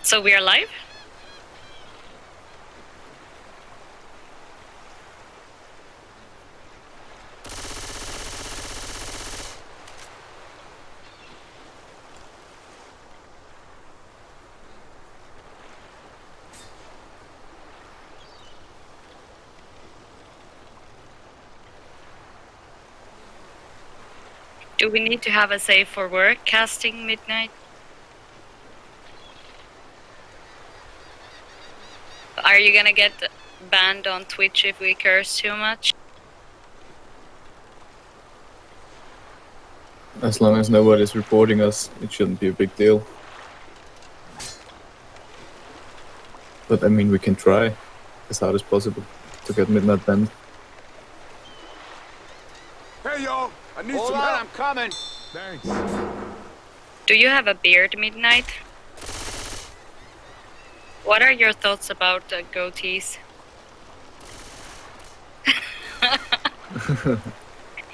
So we are live? Do we need to have a safe for work casting midnight? Are you gonna get banned on Twitch if we curse too much? As long as nobody's reporting us, it shouldn't be a big deal. But I mean, we can try as hard as possible to get midnight banned. Hey, y'all! I need Hold some on, help! I'm coming! Thanks. Do you have a beard, Midnight? What are your thoughts about goatees?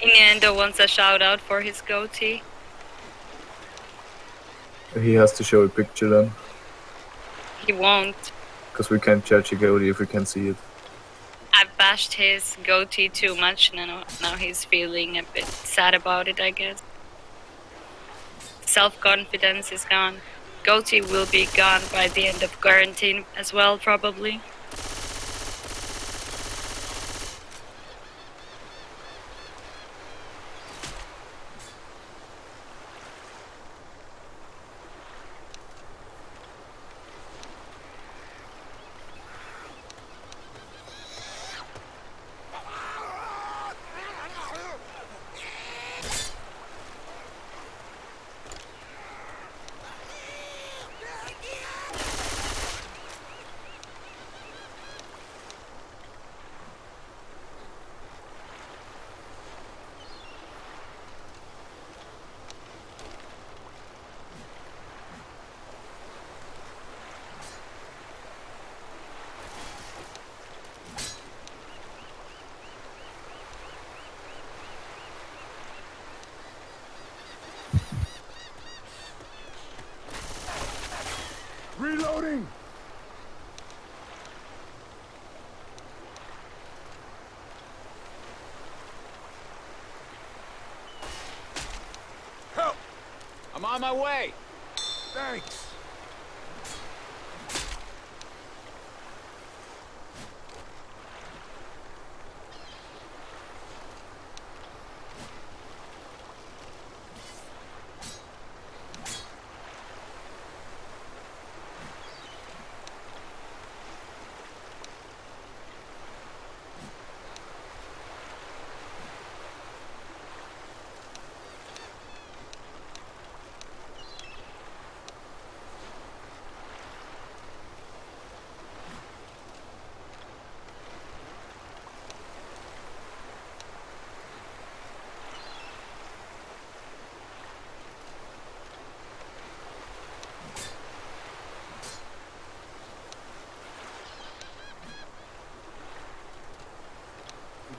Inendo wants a shout out for his goatee. He has to show a picture then, He won't. because we can't judge a goatee if we can't see it. I've bashed his goatee too much, and now he's feeling a bit sad about it, I guess. Self-confidence is gone. Goatee will be gone by the end of quarantine as well, probably. Reloading! Help! I'm on my way! Thanks!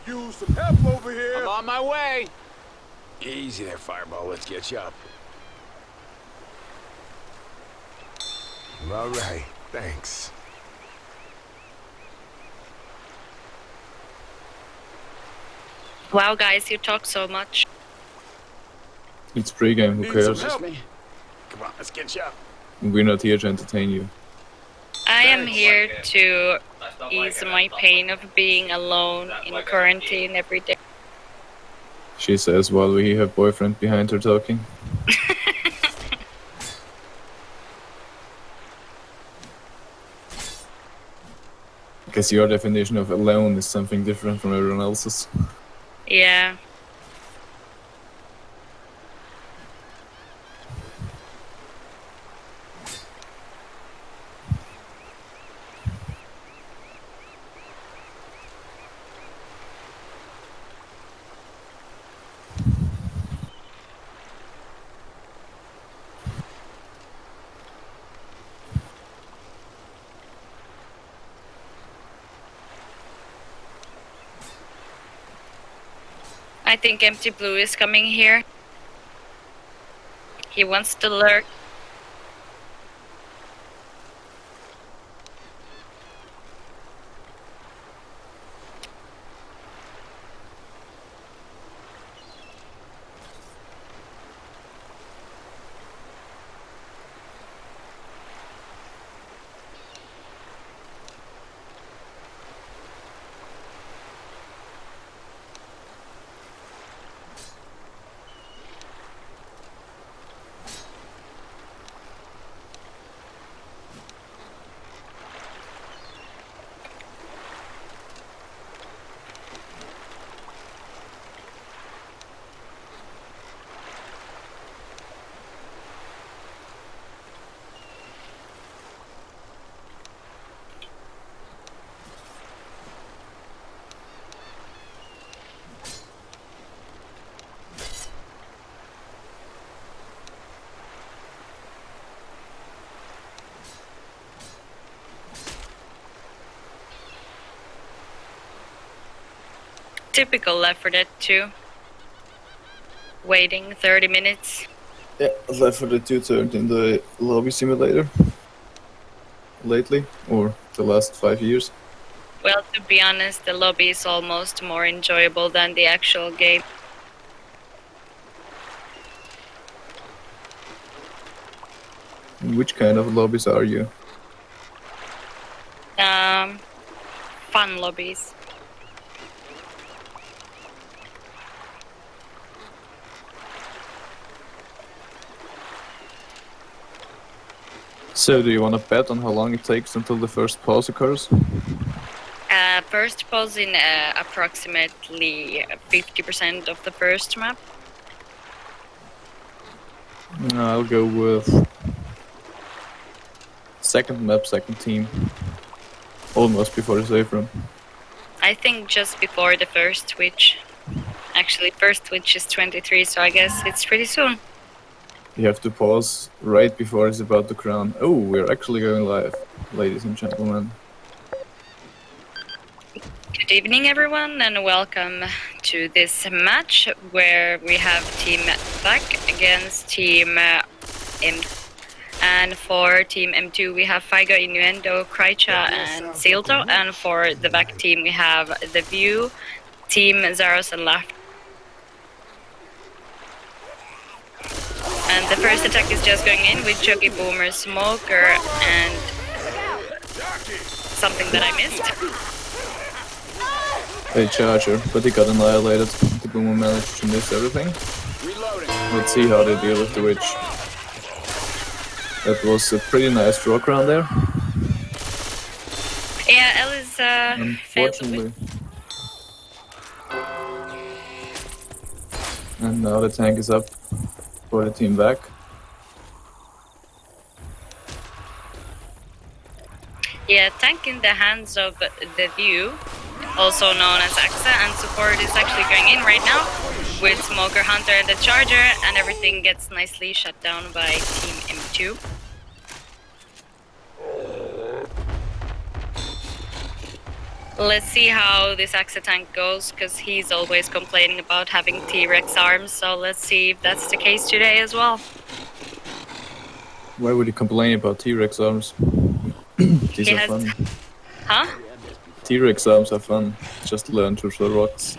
Use some help over here! I'm on my way! Easy there, Fireball. Let's get you up. All right, thanks. Wow, guys, you talk so much. It's pre-game, who Need cares? some help. Me? Come on, let's get you up. We're not here to entertain you. I am here to ease my pain of being alone in quarantine every day. She says while we hear her boyfriend behind her talking. Guess your definition of alone is something different from everyone else's. Yeah. I think Empty Blue is coming here. He wants to lurk. Typical L4D2. Waiting 30 minutes. Yeah, L4D2 turned into a lobby simulator. Lately, or the last 5 years. Well, to be honest, the lobby is almost more enjoyable than the actual game. Which kind of lobbies are you? Fun lobbies. So, do you want to bet on how long it takes until the first pause occurs? First pause in approximately 50% of the first map. I'll go with second map, second team. Almost before the safe room. I think just before the first switch. Actually, first switch is 23, so I guess it's pretty soon. You have to pause right before it's about to crown. Oh, we're actually going live, ladies and gentlemen. Good evening, everyone, and welcome to this match where we have Team Back against Team M. And for Team M2, we have Figo, Innuendo, Krycha, and Silto. And for the Back team, we have The View, Team Zaros, and Laugh. And the first attack is just going in with Chuggy, Boomer, Smoker, and something that I missed. A charger, but he got annihilated. The Boomer managed to miss everything. Let's see how they deal with the witch. That was a pretty nice draw round there. Yeah, L is Unfortunately. And now the tank is up for the team back. Yeah, tank in the hands of The View, also known as AXA, and support is actually going in right now with Smoker, Hunter, and the Charger, and everything gets nicely shut down by Team M2. Let's see how this AXA tank goes, because he's always complaining about having T-Rex arms, so let's see if that's the case today as well. Why would he complain about T-Rex arms? These He are has- fun. Huh? T-Rex arms are fun. Just learn to throw rocks.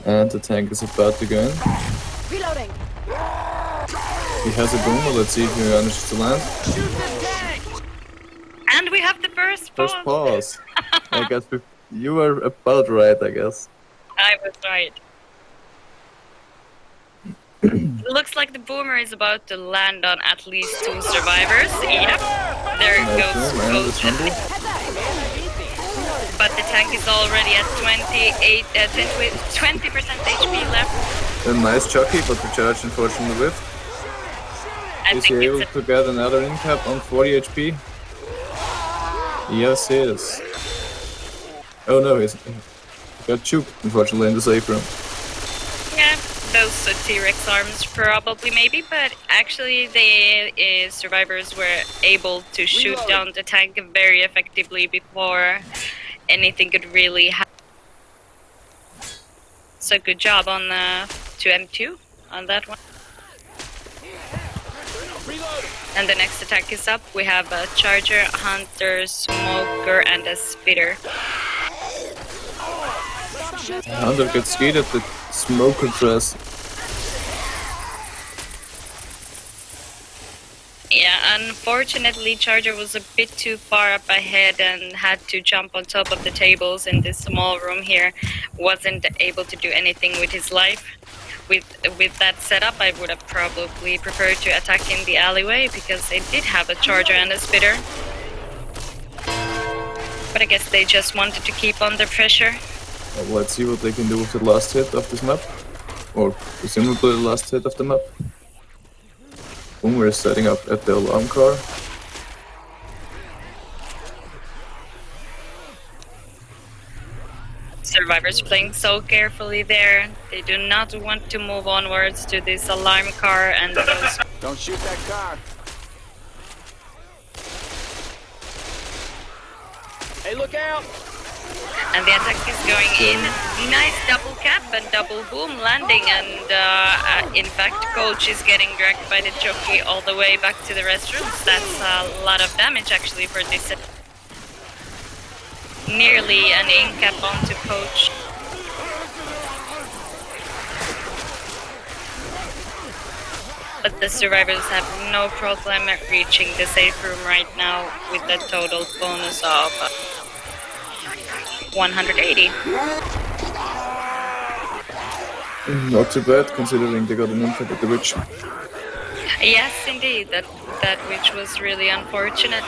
And the tank is about to go in. Reloading. He has a boomer. Let's see if he manages to land. And we have the first pause. First pause. I guess you were about right, I guess. I was right. Looks like the Boomer is about to land on at least 2 survivors. Yep. There it Nice goes. boom, and the tumble. But the tank is already at 20% HP left. A nice chucky, but the charge unfortunately whiffed. I Is he think able it's to get another in-cap on 40 HP? Yes, he is. Oh no, he got chuked, unfortunately, in the safe room. yeah, those T-Rex arms probably maybe, but actually the survivors were able to shoot down the tank very effectively before anything could really happen. So good job on to M2 on that one. And the next attack is up. We have a Charger, Hunter, Smoker, and a Spitter. Hunter gets skied at the smoker dress. Yeah, unfortunately, Charger was a bit too far up ahead and had to jump on top of the tables in this small room here. Wasn't able to do anything with his life. With that setup, I would have probably preferred to attack in the alleyway because they did have a Charger and a Spitter. But I guess they just wanted to keep under pressure. Well, let's see what they can do with the last hit of this map. Or presumably the last hit of the map. Boomer is setting up at the alarm car. Survivors playing so carefully there. They do not want to move onwards to this alarm car and those. Don't shoot that car. Hey, look out! And the attack is going in. Nice double cap and double boom landing, and in fact, Coach is getting dragged by the jockey all the way back to the restrooms. That's a lot of damage actually for this. Nearly an in cap onto Coach. But the survivors have no problem reaching the safe room right now with a total bonus of 180. Not too bad, considering they got an infant at the witch. Yes, indeed. That witch was really unfortunate.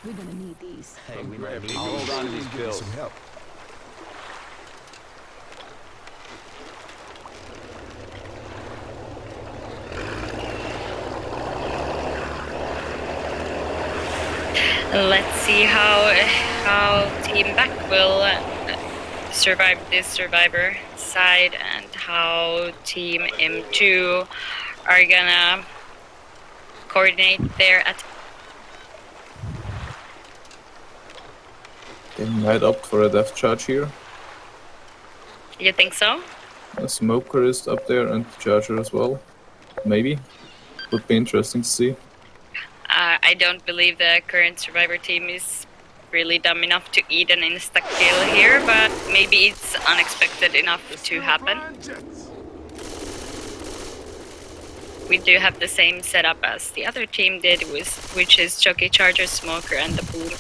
We're gonna need these. Hey, we might need I'll hold on to these pills. Some help. Let's see how Team Back will survive this survivor side, and how Team M2 are gonna coordinate their attack. They might opt for a death charge here. You think so? A smoker is up there and charger as well. Maybe. Would be interesting to see. I don't believe the current survivor team is really dumb enough to eat an insta-kill here, but maybe it's unexpected enough to happen. We do have the same setup as the other team did, which is Jockey, Charger, Smoker, and the Boom.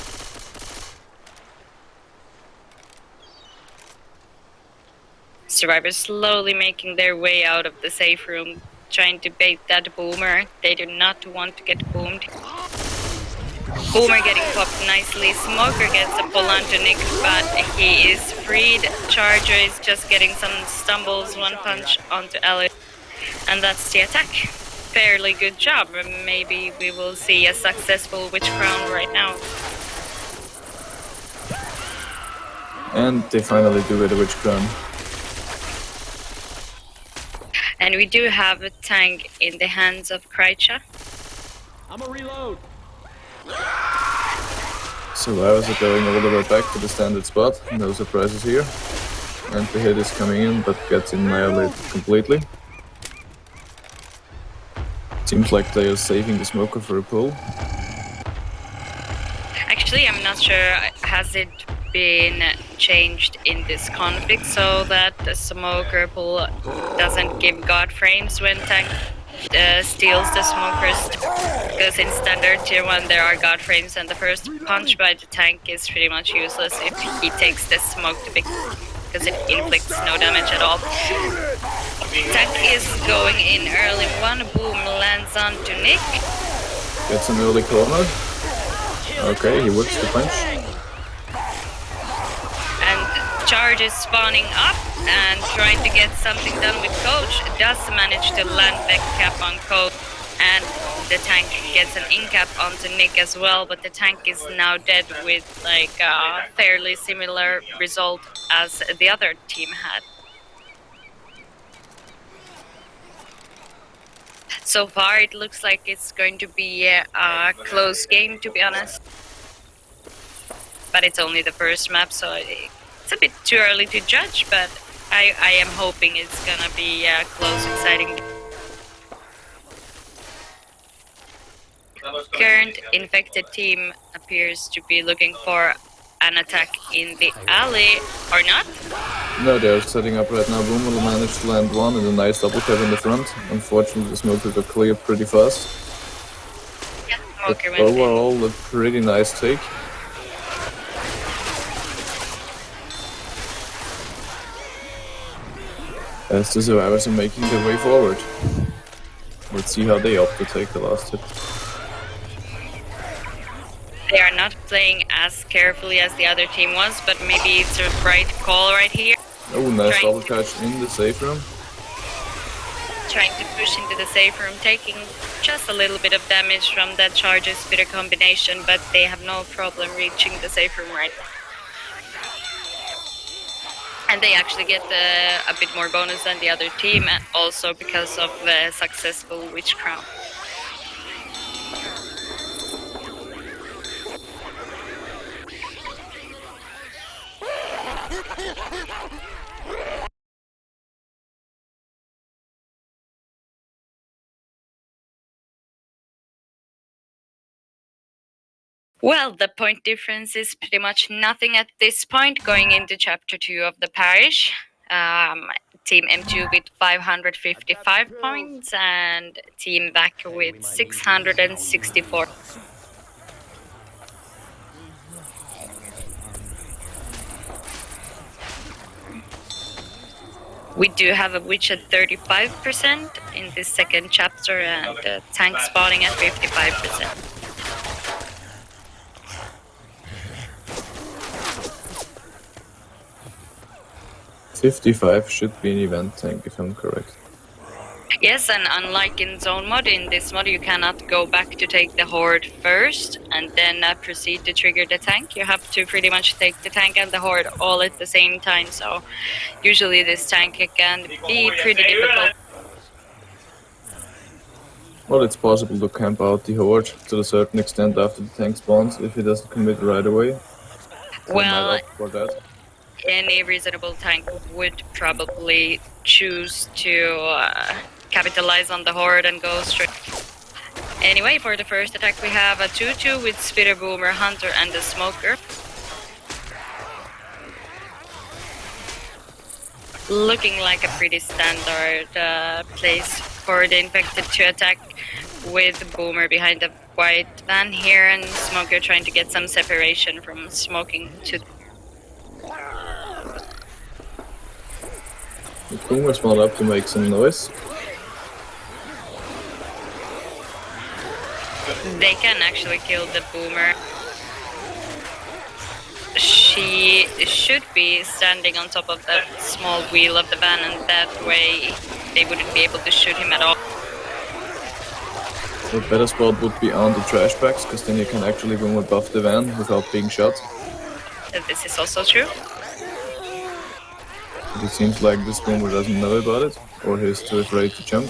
Survivors slowly making their way out of the safe room, trying to bait that Boomer. They do not want to get boomed. Boomer getting popped nicely. Smoker gets a pull onto Nick, but he is freed. Charger is just getting some stumbles, one punch onto Elliot. And that's the attack. Fairly good job. Maybe we will see a successful Witch Crown right now. And they finally do get a witch crown. And we do have a tank in the hands of Krycha. I'm a reload. Survivors are going all the way back to the standard spot. No surprises here. And the hit is coming in, but gets annihilated completely. Seems like they are saving the smoker for a pull. Actually, I'm not sure, has it been changed in this config so that the smoker pull doesn't give god frames when tank steals the smokers? Because in standard tier 1 there are god frames, and the first punch by the tank is pretty much useless if he takes the smoke to because it inflicts no damage at all. Tank is going in early. One boom lands onto Nick. Gets an early corner. Okay, he whips the punch. And Charge is spawning up and trying to get something done with Coach. Does manage to land the cap on Coach, and the tank gets an in-cap onto Nick as well, but the tank is now dead with like a fairly similar result as the other team had. So far it looks like it's going to be a close game, to be honest. But it's only the first map, so it's a bit too early to judge, but I am hoping it's gonna be a close, exciting. Current infected team appears to be looking for an attack in the alley, or not? No, they're setting up right now. Boomer managed to land one and a nice double cap in the front. Unfortunately, the smoker got cleared pretty fast. Yeah, But Smoker went in. overall, a pretty nice take. As the survivors are making their way forward. Let's see how they opt to take the last hit. They are not playing as carefully as the other team was, but maybe it's a right call right here. Oh, nice Trying double catch in the safe room. Trying to push into the safe room, taking just a little bit of damage from that Charger Spitter combination, but they have no problem reaching the safe room right now. And they actually get a bit more bonus than the other team, also because of the successful Witch Crown. Well, the point difference is pretty much nothing at this point going into chapter 2 of the parish. Team M2 with 555 points and Team Vac with 664. We do have a witch at 35% in this second chapter and tank spotting at 55%. 55 should be an event tank if I'm correct. Yes, and unlike in zone mod, in this mod you cannot go back to take the horde first and then proceed to trigger the tank. You have to pretty much take the tank and the horde all at the same time, so usually this tank can be pretty difficult. Well, it's possible to camp out the horde to a certain extent after the tank spawns if he doesn't commit right away. So Well, I might opt for that. Any reasonable tank would probably choose to capitalize on the horde and go straight. Anyway, for the first attack we have a 2-2 with Spitter Boomer, Hunter and the Smoker. Looking like a pretty standard place for the Infected to attack, with Boomer behind the white van here and Smoker trying to get some separation from smoking to... The Boomer's not up to make some noise. They can actually kill the Boomer. She should be standing on top of that small wheel of the van, and that way they wouldn't be able to shoot him at all. The better spot would be on the trash bags, because then you can actually go above the van without being shot. This is also true. But it seems like this Boomer doesn't know about it, or he's too afraid to jump.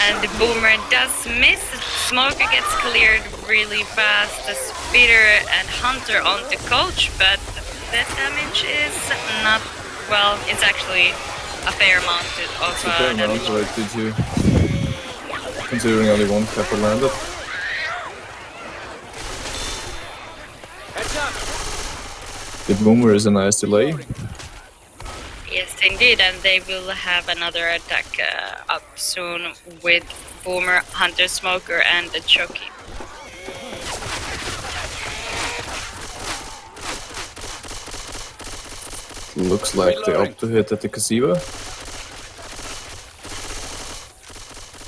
And the Boomer does miss. Smoker gets cleared really fast. The Spitter and Hunter onto Coach, but the damage is not, well, it's actually a fair amount of It's a fair amount damage. for it, did you? Considering only one pepper landed. Heads up! The Boomer is a nice delay. Yes, indeed, and they will have another attack up soon with Boomer, Hunter, Smoker, and the Chucky. Looks like they opt to hit at the Kasiva.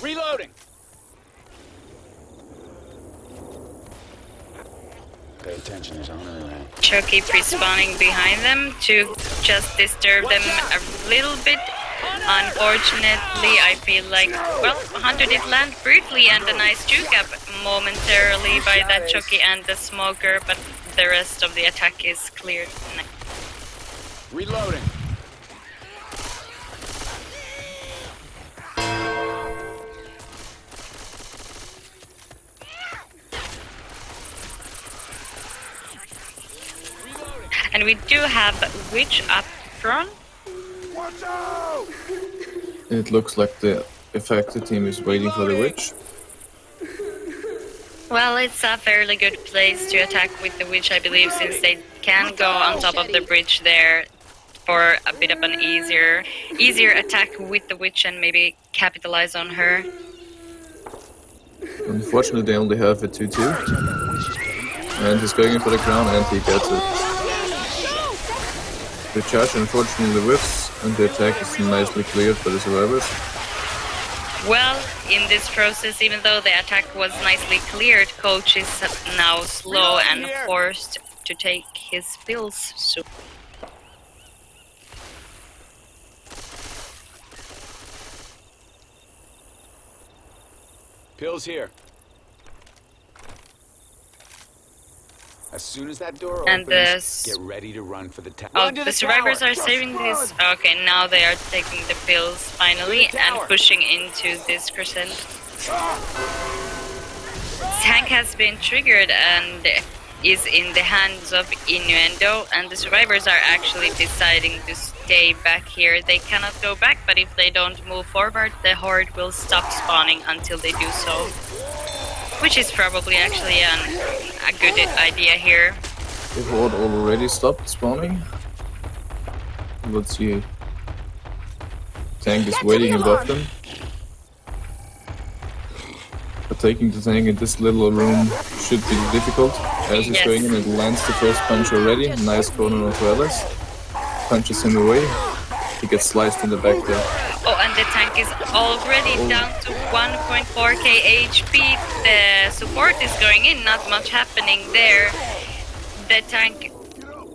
Reloading! Pay attention, there's on around. Chucky pre-spawning behind them to just disturb them a little bit. Unfortunately, I feel like, well, Hunter did land briefly and a nice juke up momentarily by that Chucky and the Smoker, but the rest of the attack is cleared. Reloading! And we do have Witch up front. Watch out! It looks like the affected team is waiting for the witch. Well, it's a fairly good place to attack with the Witch, I believe, since they can go on top of the bridge there for a bit of an easier attack with the Witch and maybe capitalize on her. Unfortunately, they only have a 2-2. And he's going for the crown and he gets it. The charge unfortunately whiffs and the attack is nicely cleared by the survivors. Well, in this process, even though the attack was nicely cleared, Coach is now slow and forced to take his pills soon. Pills here. As soon as that door And opens, get ready to run for the tower. Oh, the survivors are saving this. Okay, now they are taking the pills finally and pushing into this crescent. Tank has been triggered and is in the hands of Innuendo, and the survivors are actually deciding to stay back here. They cannot go back, but if they don't move forward, the horde will stop spawning until they do so. Which is probably actually a good idea here. The horde already stopped spawning. Let's see. Tank is waiting above them. But taking the tank in this little room should be difficult. As he's going in, it lands the first punch already. Nice corner of Alice. Punches him away. He gets sliced in the back there. Oh, and the tank is already down to 1.4k HP. The support is going in, not much happening there. The tank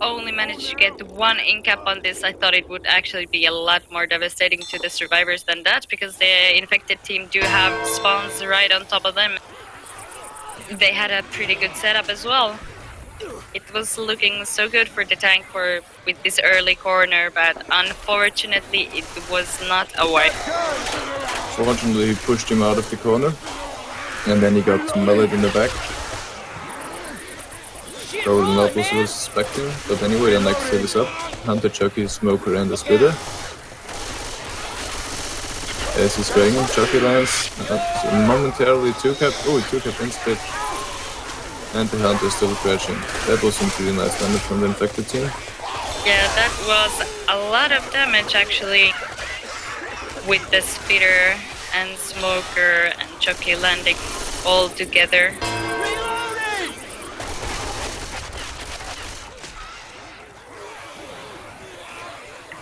only managed to get one incap on this. I thought it would actually be a lot more devastating to the survivors than that, because the infected team do have spawns right on top of them. They had a pretty good setup as well. It was looking so good for the tank with this early corner, but unfortunately it was not a wipe. Fortunately, he pushed him out of the corner, and then he got melted in the back. Probably not what he was expecting, but anyway, the next hit is up. Hunter, Chucky, Smoker, and the Spitter. As he's going in, Chucky lands momentarily 2-cap. Oh, 2-cap in split. And the Hunter is still crashing. That was some pretty nice damage from the infected team. Yeah, that was a lot of damage actually, with the Spitter and Smoker and Chucky landing all together.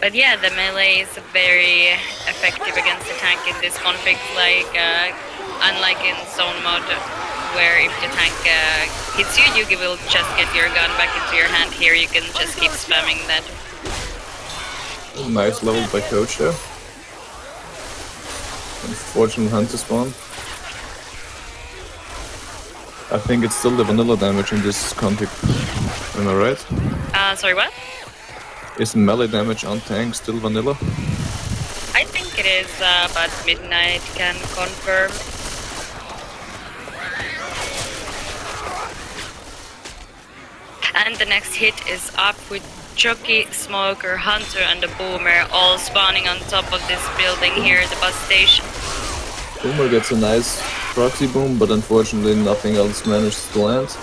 But yeah, the melee is very effective against the tank in this conflict, unlike in zone mode, where if the tank hits you, you will just get your gun back into your hand. Here you can just keep spamming that. Nice level by Coach there. Unfortunate Hunter spawn. I think it's still the vanilla damage in this conflict. Am I right? Sorry, what? Is melee damage on tank still vanilla? I think it is, but Midnight can confirm. And the next hit is up with Chucky, Smoker, Hunter, and the Boomer all spawning on top of this building here, the bus station. Boomer gets a nice proxy boom, but unfortunately nothing else manages to land.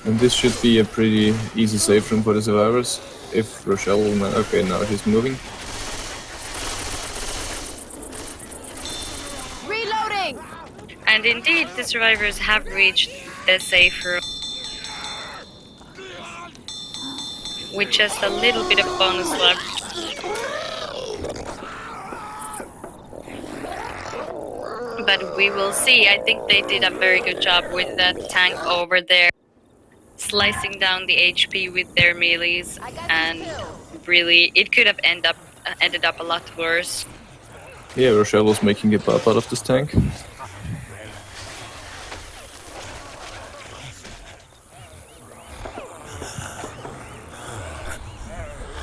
And this should be a pretty easy safe room for the survivors. If Rochelle will okay, now he's moving. Reloading! And indeed, the survivors have reached the safe room. With just a little bit of bonus left. But we will see. I think they did a very good job with that tank over there, slicing down the HP with their melees, and really, it could have ended up a lot worse. Yeah, Rochelle was making a pop out of this tank.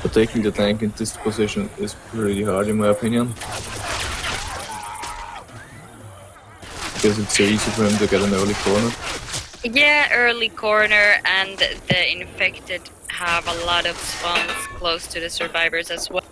But taking the tank in this position is pretty hard in my opinion. Because it's so easy for him to get an early corner. Yeah, early corner, and the infected have a lot of spawns close to the survivors as well.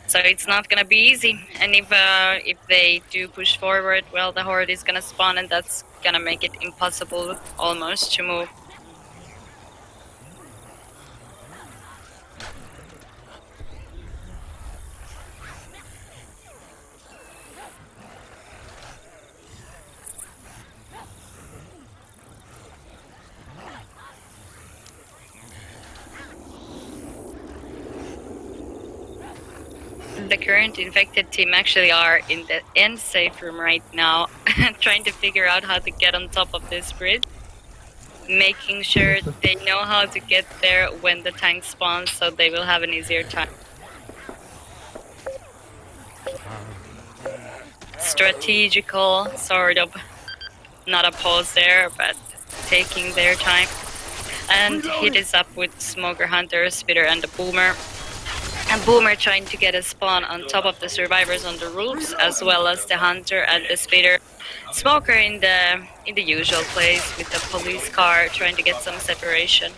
So it's not gonna be easy, and if they do push forward, well, the horde is gonna spawn, and that's gonna make it impossible almost to move. The current infected team actually are in the end safe room right now, trying to figure out how to get on top of this bridge, making sure they know how to get there when the tank spawns, so they will have an easier time. Strategical, sort of, not a pause there, but taking their time. And hit is up with Smoker, Hunter, Spitter, and the Boomer. And Boomer trying to get a spawn on top of the survivors on the roofs, as well as the hunter and the speeder. Smoker in the usual place with the police car, trying to get some separation.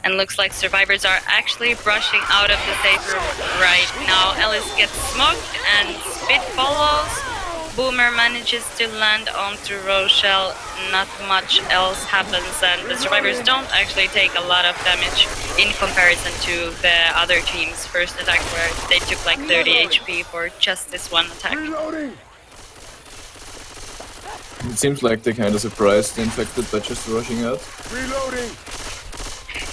And looks like survivors are actually brushing out of the safe room right now. Ellis gets smoked and Spit follows. Boomer manages to land onto Rochelle. Not much else happens, and the survivors don't actually take a lot of damage in comparison to the other team's first attack, where they took like 30 HP for just this one attack. Reloading! It seems like they're kind of surprised the infected by just rushing out. Reloading!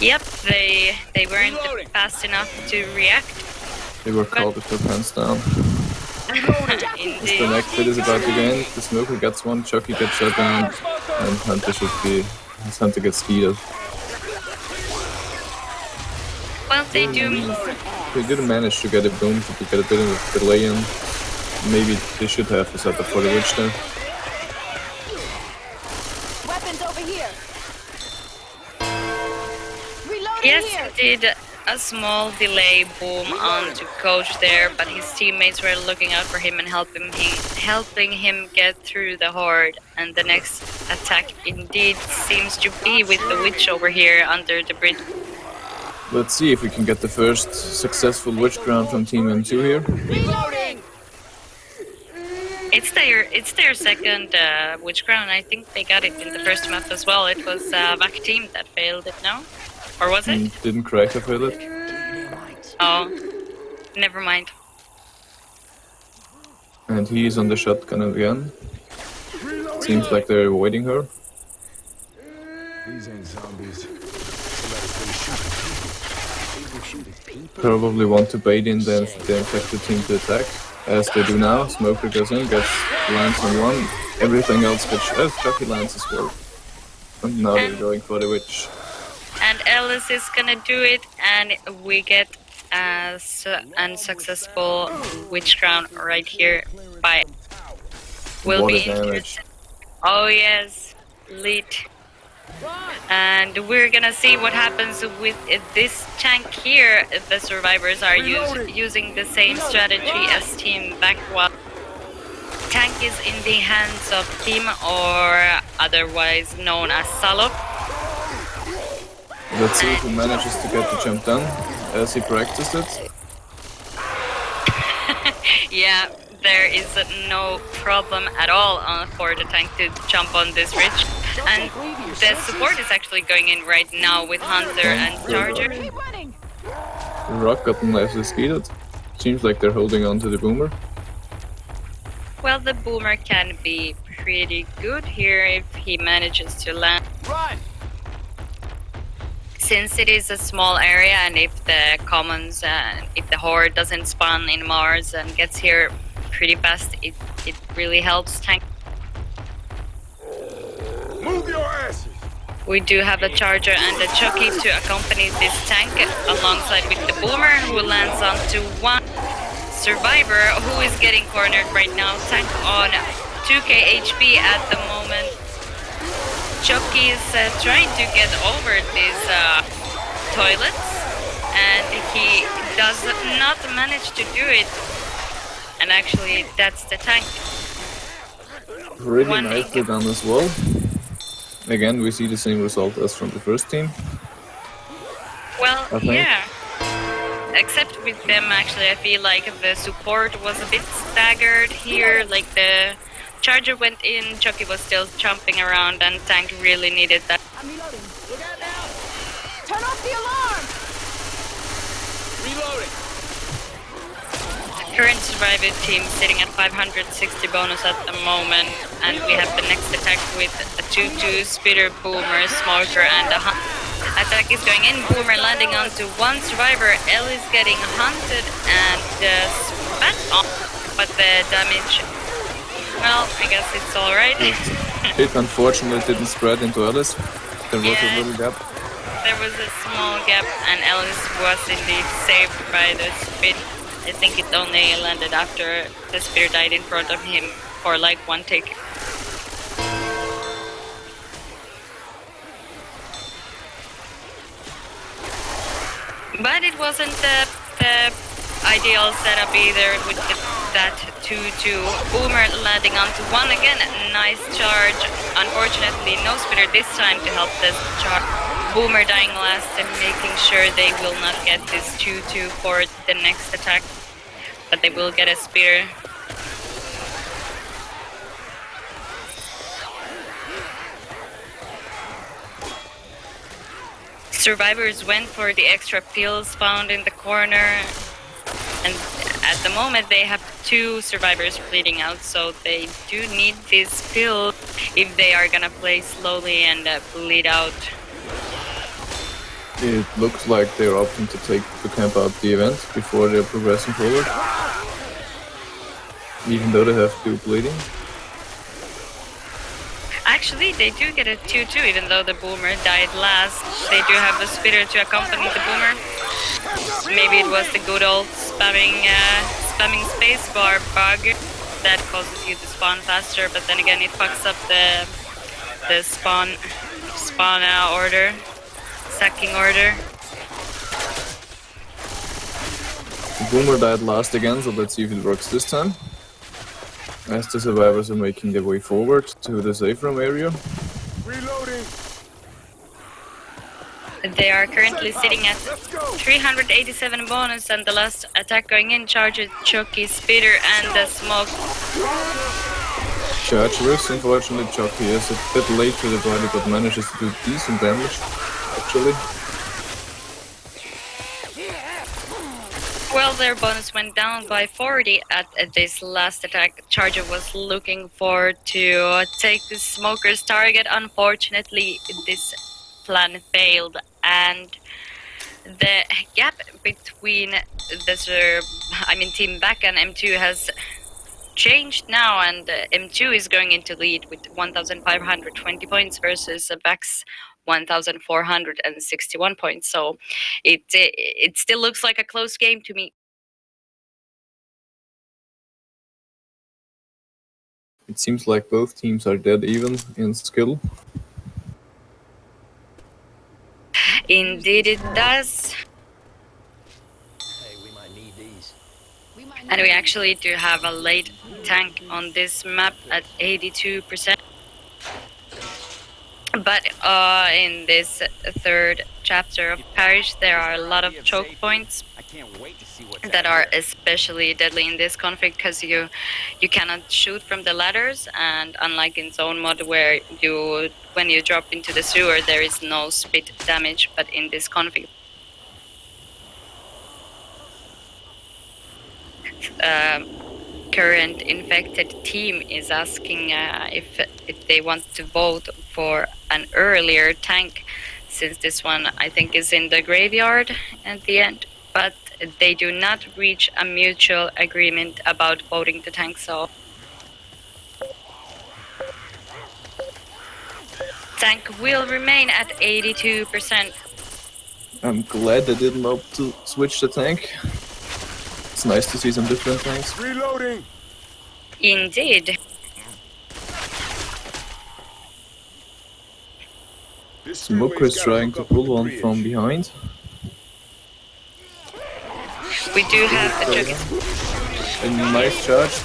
Yep, they weren't fast enough to react. They were called with their pants down. Indeed. The next bit is about to end. The smoker gets one, Chucky gets shut down, and Hunter Hunter gets speeded. Well, they do. They didn't manage to get a boom, to get a bit of a delay in. Maybe they should have set up for the witch there. Weapons over here. Reloading Yes, here. he did a small delay boom onto Coach there, but his teammates were looking out for him and helping him get through the horde. And the next attack indeed seems to be with the witch over here under the bridge. Let's see if we can get the first successful witch ground from Team M2 here. Reloading. It's their second witch crown. I think they got it in the first map as well. It was VAC team that failed it, no? Or was it? Didn't crack a fail it. Oh, never mind. And he's on the shotgun again. Seems like they're avoiding her. These ain't zombies. Somebody's been shooting people. Probably want to bait in the infected team to attack. As they do now, Smoker goes in, lands on one. Everything else gets Chucky lands as well. And now they're going for the witch. And Ellis is gonna do it, and we get an unsuccessful witch crown right here by. Will What be a damage. Oh yes, lit. And we're gonna see what happens with this tank here. The survivors are using the same strategy as Team VAC. Tank is in the hands of Team, or otherwise known as Salop. Let's see if he manages to get the jump done as he practiced it. Yeah, there is no problem at all for the tank to jump on this ridge. And the support is actually going in right now with Hunter and Charger. Keep running. The rock got nicely speeded. Seems like they're holding on to the boomer. Well, the boomer can be pretty good here if he manages to land. Run! Since it is a small area, and if the commons, if the horde doesn't spawn in Mars and gets here pretty fast, it really helps tank. Move your asses! We do have a Charger and a Chucky to accompany this tank alongside with the Boomer, who lands onto one survivor who is getting cornered right now. Tank on 2k HP at the moment. Chucky is trying to get over these toilets, and he does not manage to do it. And actually, that's the tank. Really One nicely done as well. Again, we see the same result as from the first team. Well, I think. yeah. Except with them, actually, I feel like the support was a bit staggered here. Like the Charger went in, Chucky was still jumping around, and tank really needed that. I'm reloading. Look out now. Turn off the alarm. Reloading! Current survivor team sitting at 560 bonus at the moment, and we have the next attack with a 2-2 Spitter, Boomer, Smoker, and a attack is going in. Boomer landing onto one survivor. Ellie's getting hunted and spat on, but the damage, well, I guess it's alright. It unfortunately didn't spread into Ellis. There was Yeah. a little gap. There was a small gap, and Ellis was indeed saved by the spit. I think it only landed after the spear died in front of him for like one tick. But it wasn't the ideal setup either with that 2-2 boomer landing onto one again. Nice charge. Unfortunately, no spitter this time to help this boomer dying last and making sure they will not get this 2-2 for the next attack. But they will get a spitter. Survivors went for the extra pills found in the corner, and at the moment they have 2 survivors bleeding out, so they do need this pill if they are gonna play slowly and bleed out. It looks like they're opting to camp out the event before they're progressing forward, even though they have 2 bleeding. Actually, they do get a 2-2 even though the boomer died last. They do have a spitter to accompany the boomer. Maybe it was the good old spamming spacebar bug that causes you to spawn faster, but then again it fucks up the spawn order, sacking order. The boomer died last again, so let's see if it works this time. As the survivors are making their way forward to the safe room area. Reloading. They are currently sitting at 387 bonus, and the last attack going in charges Chucky, Spitter, and the smoke. Charge works, unfortunately Chucky is a bit late to the body but manages to do decent damage, actually. Well, their bonus went down by 40 at this last attack. Charger was looking for to take the smoker's target. Unfortunately, this plan failed, and the gap between Team Back and M2 has changed now, and M2 is going into lead with 1,520 points versus Back's 1,461 points. So it still looks like a close game to me. It seems like both teams are dead even in skill. Indeed it does. Hey, we might need these. And we actually do have a late tank on this map at 82%. But in this third chapter of Parish, there are a lot of choke points that are especially deadly in this config because you cannot shoot from the ladders, and unlike in zone mod where when you drop into the sewer there is no spit damage, but in this config current infected team is asking if they want to vote for an earlier tank, since this one I think is in the graveyard at the end, but they do not reach a mutual agreement about voting the tank, so tank will remain at 82%. I'm glad they didn't opt to switch the tank. It's nice to see some different tanks. Reloading. Indeed. Smoker is trying to pull one from behind. We do have a Chuck. A nice charge,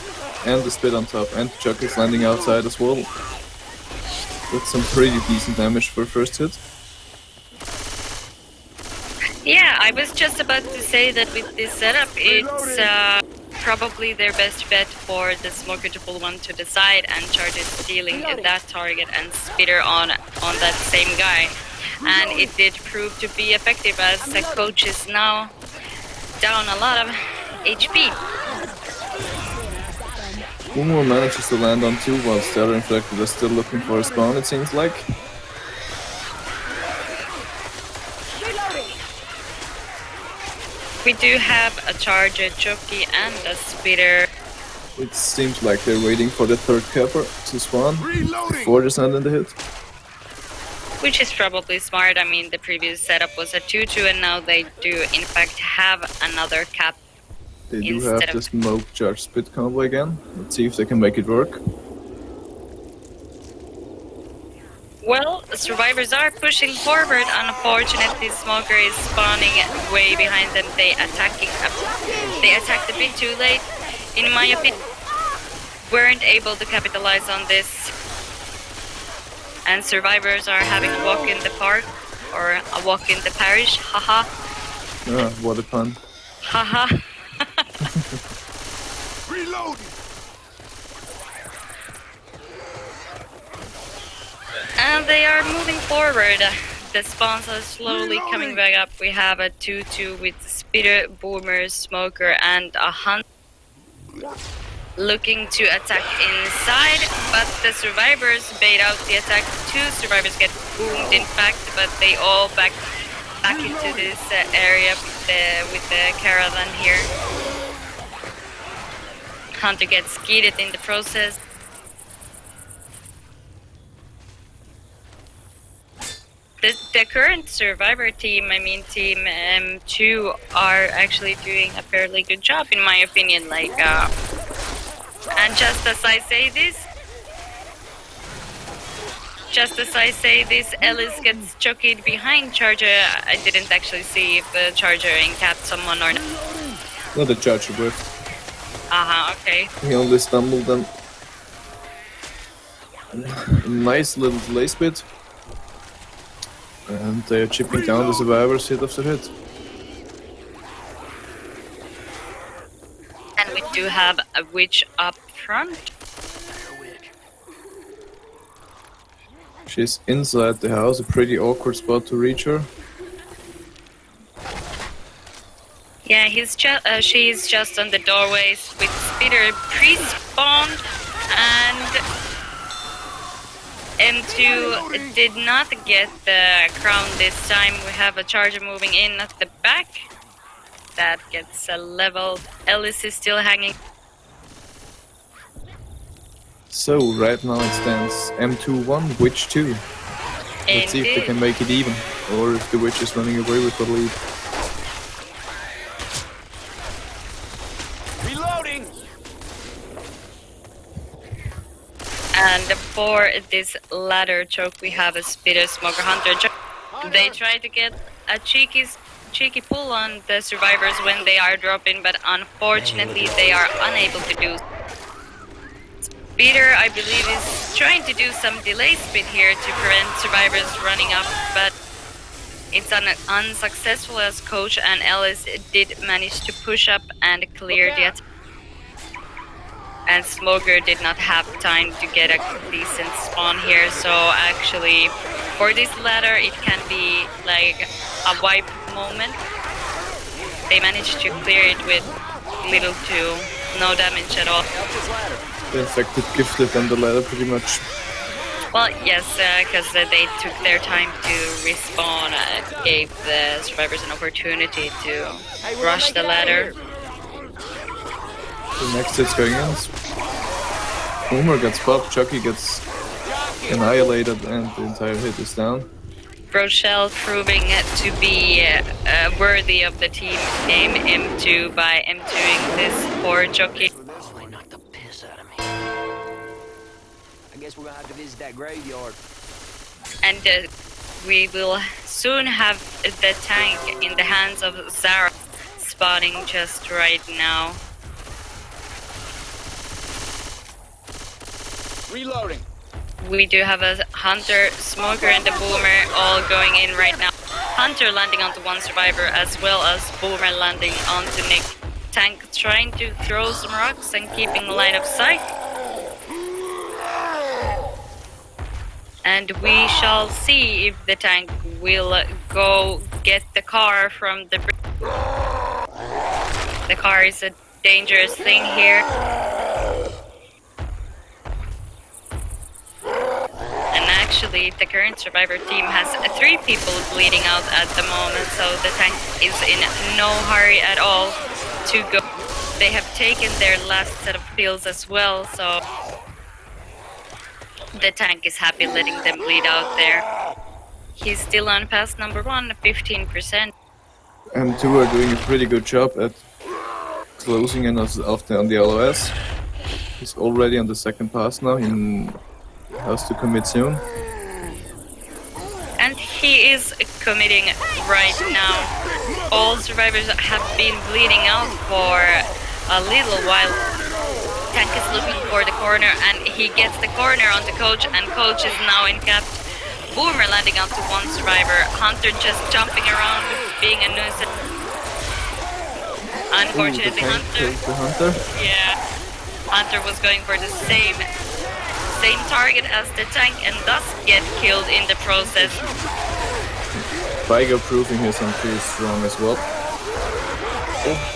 and the spit on top, and Chuck is landing outside as well. With some pretty decent damage for first hit. Yeah, I was just about to say that with this setup, it's probably their best bet for the smoker to pull one to the side and charge it stealing that target and spitter on that same guy. And it did prove to be effective, as the coach is now down a lot of HP. Boomer manages to land on 2 while the other infected is still looking for a spawn, it seems like. We do have a charger, jockey, and a spitter. It seems like they're waiting for the third capper to spawn before they send in the hit. Which is probably smart. I mean, the previous setup was a 2-2, and now they do in fact have another cap They do instead have the of... smoke charge spit combo again. Let's see if they can make it work. Well, survivors are pushing forward. Unfortunately, Smoker is spawning way behind them. They attacked a bit too late. In my opinion, weren't able to capitalize on this. And survivors are having a walk in the park or a walk in the parish. Haha. Ah, what a pun. Haha. Reloading. And they are moving forward. The spawns are slowly coming back up. We have a 2-2 with Spitter, Boomer, Smoker, and a Hunt looking to attack inside, but the survivors bait out the attack. 2 survivors get boomed in fact, but they all back into this area with the caravan here. Hunter gets skidded in the process. The current survivor team, I mean team M2, are actually doing a fairly good job in my opinion. And just as I say this, Ellis gets choked behind Charger. I didn't actually see if the Charger encapped someone or not. Not the charger whiff. Okay. He only stumbled them. Nice little delay spit. And they're chipping down the survivors hit after hit. And we do have a witch up front. She's inside the house, a pretty awkward spot to reach her. Yeah, she's just on the doorways with Spitter pre-spawned, and M2 did not get the crown this time. We have a Charger moving in at the back. That gets a level. Ellis is still hanging. So right now it stands M2-1, Witch 2. Let's see if they can make it even, or if the Witch is running away with the lead. Reloading. And for this ladder choke, we have a Spitter, Smoker, Hunter choke. They try to get a cheeky pull on the survivors when they are dropping, but unfortunately they are unable to do so. Spitter, I believe, is trying to do some delay spit here to prevent survivors running up, but it's unsuccessful as Coach and Ellis did manage to push up and clear the attack. And Smoker did not have time to get a decent spawn here, so actually for this ladder it can be like a wipe moment. They managed to clear it with little to no damage at all. The infected gifted them the ladder pretty much. Well, yes, because they took their time to respawn, gave the survivors an opportunity to rush the ladder. The next hit's going in. Boomer gets popped, Chucky gets annihilated, and the entire hit is down. Rochelle proving to be worthy of the team name M2 by M2ing this poor jockey. They knocked the piss out of me. I guess we're gonna have to visit that graveyard. And we will soon have the tank in the hands of Zara spawning just right now. Reloading. We do have a Hunter, Smoker, and the Boomer all going in right now. Hunter landing onto one survivor as well as Boomer landing onto Nick. Tank trying to throw some rocks and keeping line of sight. And we shall see if the tank will go get the car from the bridge. The car is a dangerous thing here. And actually, the current survivor team has 3 people bleeding out at the moment, so the tank is in no hurry at all to go. They have taken their last set of pills as well, so the tank is happy letting them bleed out there. He's still on pass number 1, 15%. M2 are doing a pretty good job at closing in on the LOS. He's already on the second pass now. He has to commit soon. And he is committing right now. All survivors have been bleeding out for a little while. Tank is looking for the corner and he gets the corner onto Coach, and Coach is now encapped. Boomer landing onto one survivor. Hunter just jumping around, being a nuisance. Unfortunately, Ooh, the Hunter. Yeah. Hunter was going for the same target as the tank and thus get killed in the process. Vigo proving his pretty strong as well.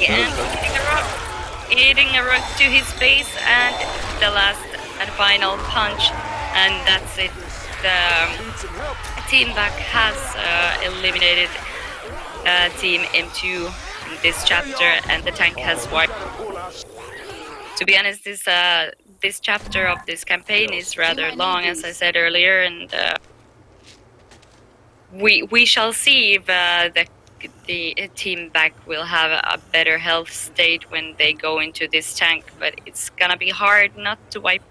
And hitting a rock to his face, and the last and final punch, and that's it. The team back has eliminated Team M2 in this chapter, and the tank has wiped. To be honest, this chapter of this campaign is rather long, as I said earlier, and we shall see if the team back will have a better health state when they go into this tank, but it's gonna be hard not to wipe.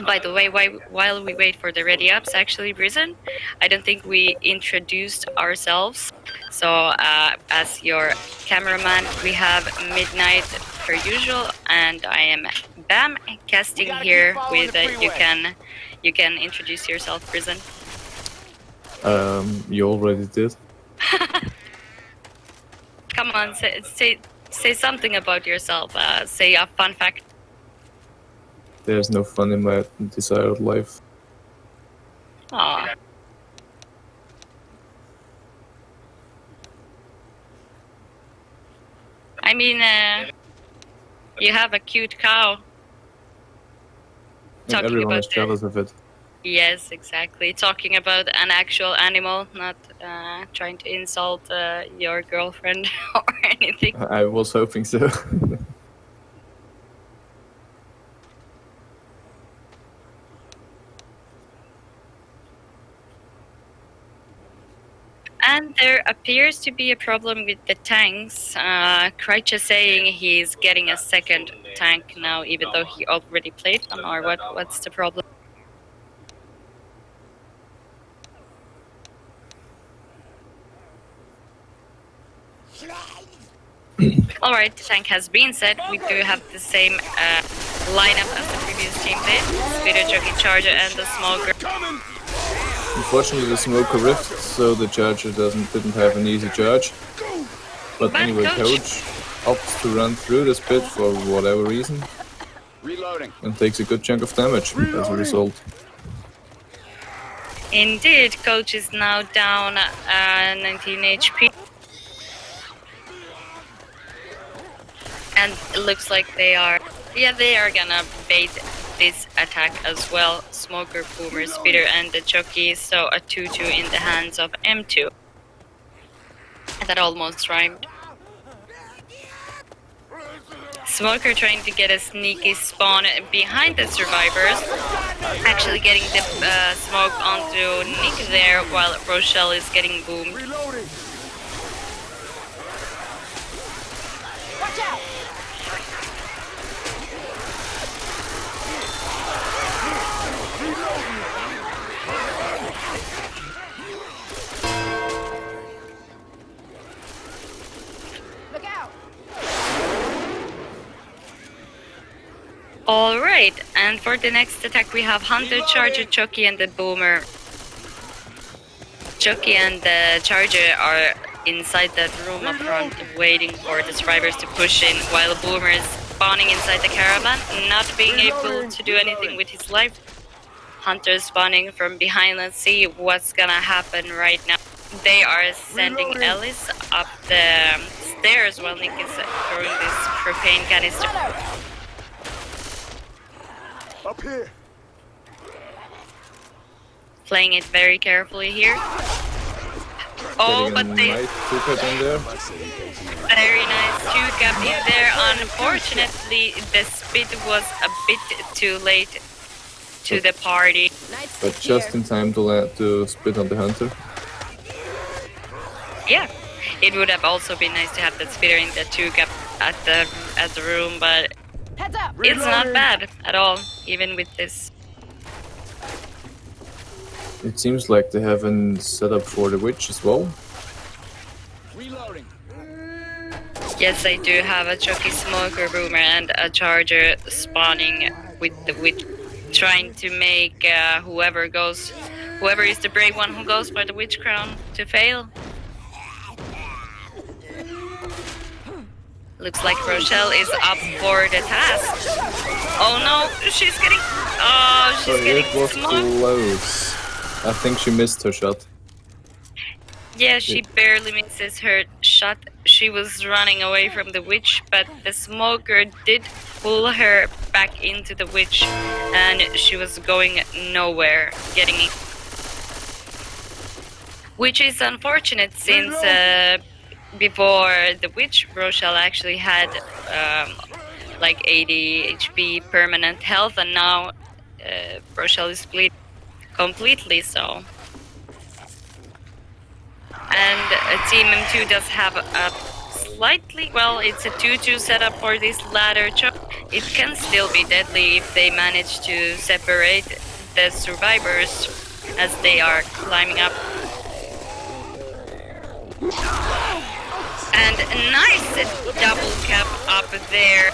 By the way, while we wait for the ready ups, actually, Risen, I don't think we introduced ourselves. So, as your cameraman, we have Midnight per usual, and I am Bam casting here with you can introduce yourself, Risen. You already did. Come on, say something about yourself. Say a fun fact. There's no fun in my desired life. Aw. I mean, you have a cute cow. And everyone is jealous of it. Yes, exactly. Talking about an actual animal, not trying to insult your girlfriend or anything. I was hoping so. And there appears to be a problem with the tanks. Kreitcha saying he's getting a second tank now, even though he already played one, or what's the problem? Alright, the tank has been set. We do have the same lineup as the previous team did. Speeder, Jockey, Charger, and the Smoker. Unfortunately, the Smoker ripped, so the Charger didn't have an easy charge. But anyway, Coach opts to run through this pit for whatever reason. Reloading. And takes a good chunk of damage as a result. Indeed, Coach is now down 19 HP. And it looks like they are gonna bait this attack as well. Smoker, Boomer, Speeder, and the Jockey. So a 2-2 in the hands of M2. That almost rhymed. Smoker trying to get a sneaky spawn behind the survivors. Actually getting the smoke onto Nick there while Rochelle is getting boomed. Reloading. Watch out! Look out! Alright, and for the next attack we have Hunter, Charger, Chucky, and the Boomer. Chucky and the Charger are inside that room up front waiting for the survivors to push in, while Boomer is spawning inside the caravan, not being able to do anything with his life. Hunter spawning from behind. Let's see what's gonna happen right now. They are sending Ellis up the stairs while Nick is throwing this propane canister. Up here. Playing it very carefully here. Oh, but they... Nice two-cut in there. Very nice two-cap in there. Unfortunately, the spit was a bit too late to the party. But just in time to spit on the Hunter. Yeah, It would have also been nice to have that speeder in the 2 gap at the room, but Heads up! it's not bad at all, even with this. It seems like they have a setup for the witch as well. Reloading. Yes, I do have a jockey smoker boomer and a charger spawning with trying to make whoever is the brave one who goes for the witch crown to fail. Looks like Rochelle is up for the task. Oh no, she's getting It was smoked. close. I think she missed her shot. Yeah, she barely misses her shot. She was running away from the witch, but the smoker did pull her back into the witch, and she was going nowhere, getting it. Which is unfortunate since before the witch, Rochelle actually had like 80 HP permanent health, and now Rochelle is split completely, so. And Team M2 does have a slightly, well, it's a 2-2 setup for this ladder choke. It can still be deadly if they manage to separate the survivors as they are climbing up. And a nice double cap up there.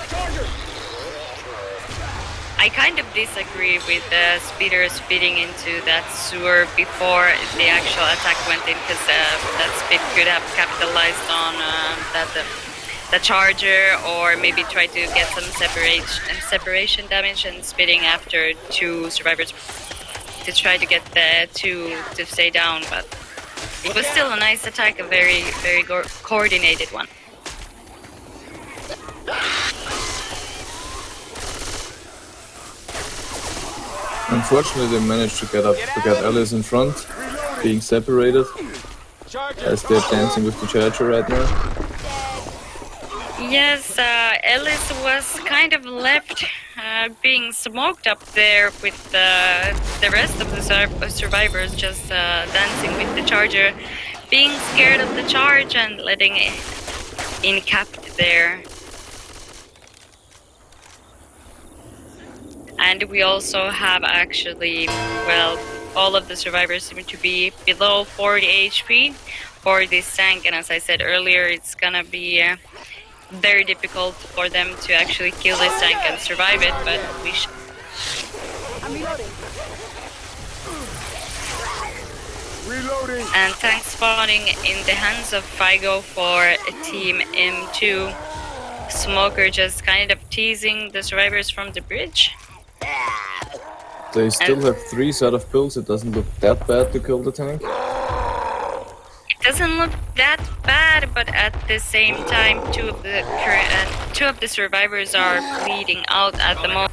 I kind of disagree with the speeder speeding into that sewer before the actual attack went in, because that speed could have capitalized on the charger, or maybe try to get some separation damage and speeding after 2 survivors to try to get the 2 to stay down. But it was still a nice attack, a very, very coordinated one. Unfortunately, they managed to get Alice in front, being separated, as they're dancing with the charger right now. Yes, Alice was kind of left being smoked up there with the rest of the survivors, just dancing with the charger, being scared of the charge and letting it incapped there. And we also have actually, well, all of the survivors seem to be below 40 HP for this tank, and as I said earlier, it's gonna be very difficult for them to actually kill this tank and survive it, but we should. Reloading. And tank spawning in the hands of Figo for Team M2. Smoker just kind of teasing the survivors from the bridge. They still have 3 set of pills. It doesn't look that bad to kill the tank. It doesn't look that bad, but at the same time, two of the survivors are bleeding out at the moment.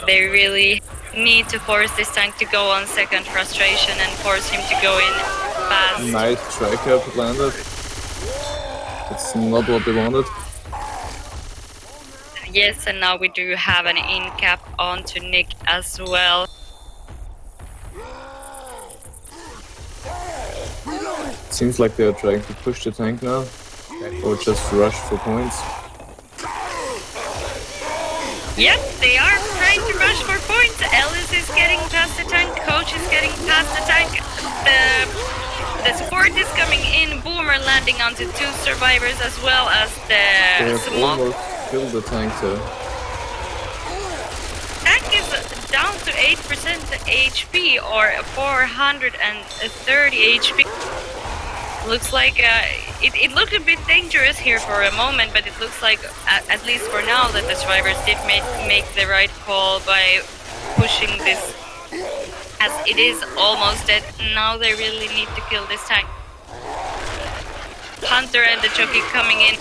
They really need to force this tank to go on second frustration and force him to go in fast. Nice tri-cap landed. It's not what they wanted. Yes, and now we do have an in-cap onto Nick as well. Seems like they're trying to push the tank now, or just rush for points. Yep, they are trying to rush for points. Ellis is getting past the tank, Coach is getting past the tank. The support is coming in, Boomer landing onto 2 survivors as well as They the have smoke. almost killed the tank though. Tank is down to 8% HP or 430 HP. Looks like it looked a bit dangerous here for a moment, but it looks like, at least for now, that the survivors did make the right call by pushing this, as it is almost dead. Now they really need to kill this tank. Hunter and the jockey coming in.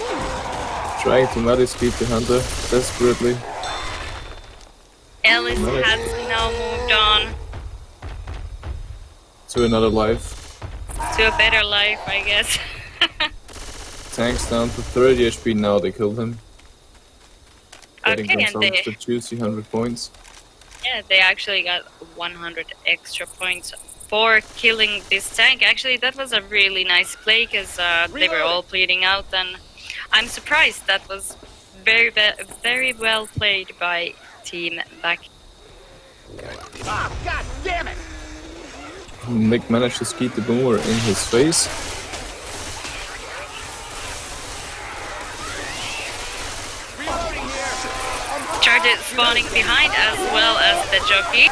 Trying to muddy speed the hunter desperately. Ellis has now moved on To another life. to a better life, I guess. Tank's down to 30 HP now, they killed him. Getting Okay, and themselves the juicy 100 points. yeah, they actually got 100 extra points for killing this tank. Actually, that was a really nice play because they were all bleeding out, and I'm surprised that was very well played by Team Back. Ah, God damn it! Nick managed to skeet the boomer in his face. Reloading here! Charger spawning behind as well as the jockey.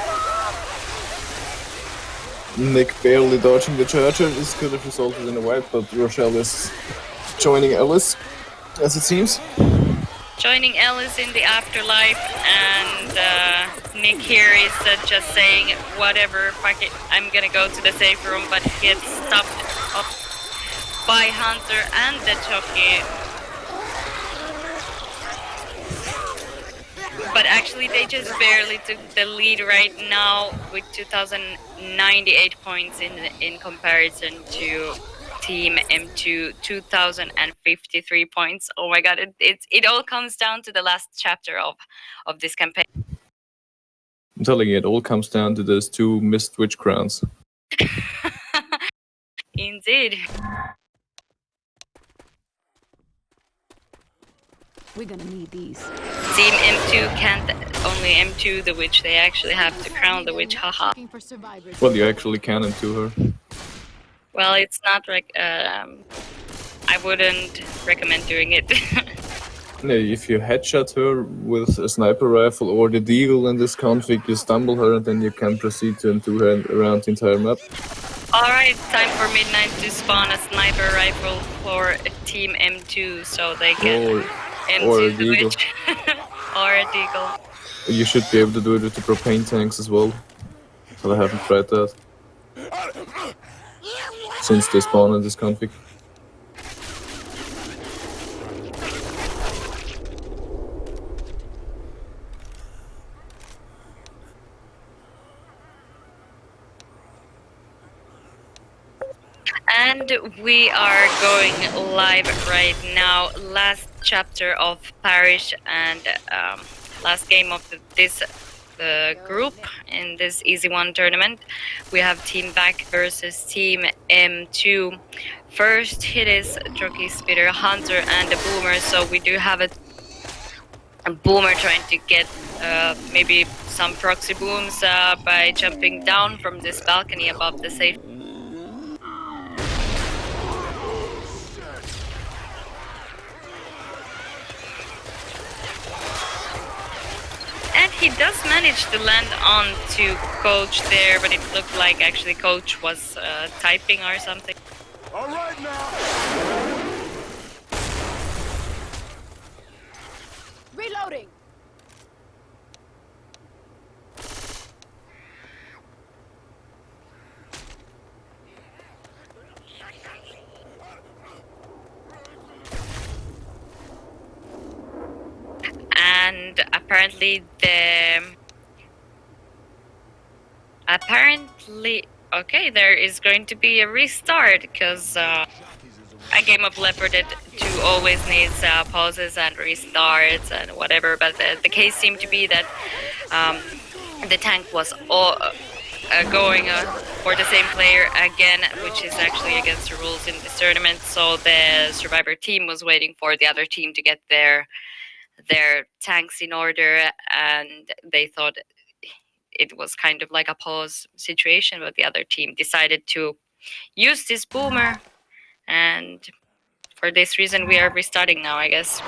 Nick barely dodging the charger. This could have resulted in a wipe, but Rochelle is joining Ellis, as it seems. Joining Ellis in the afterlife, and Nick here is just saying, whatever, fuck it, I'm gonna go to the safe room, but he gets stopped up by Hunter and the jockey. But actually they just barely took the lead right now with 2,098 points in comparison to Team M2 2,053 points. Oh my god, it all comes down to the last chapter of this campaign. I'm telling you, it all comes down to those 2 missed witch crowns. Indeed. We're gonna need these. Team M2 can't only M2 the witch, they actually have to crown the witch, haha. Looking for survivors. Well, you actually can into her. Well, it's not I wouldn't recommend doing it. No, if you headshot her with a sniper rifle or the deagle in this config, you stumble her and then you can proceed to M2 her around the entire map. Alright, time for Midnight to spawn a sniper rifle for Team M2 so they can M2 or a the deagle. witch. Or a deagle. You should be able to do it with the propane tanks as well. But I haven't tried that since they spawn in this config. And we are going live right now. Last chapter of Parish and last game of this group in this EazyOne tournament. We have Team Back versus Team M2. First hit is Jockey, Spitter, Hunter, and a Boomer. So we do have a Boomer trying to get maybe some proxy booms by jumping down from this balcony above the safe. And he does manage to land on to Coach there, but it looked like actually Coach was typing or something. All right now! Reloading. And apparently okay, there is going to be a restart because a game of L4D2 always needs pauses and restarts and whatever, but the case seemed to be that the tank was all going for the same player again, which is actually against the rules in this tournament, so the survivor team was waiting for the other team to get their tanks in order, and they thought it was kind of like a pause situation, but the other team decided to use this Boomer, and for this reason we are restarting now, I guess.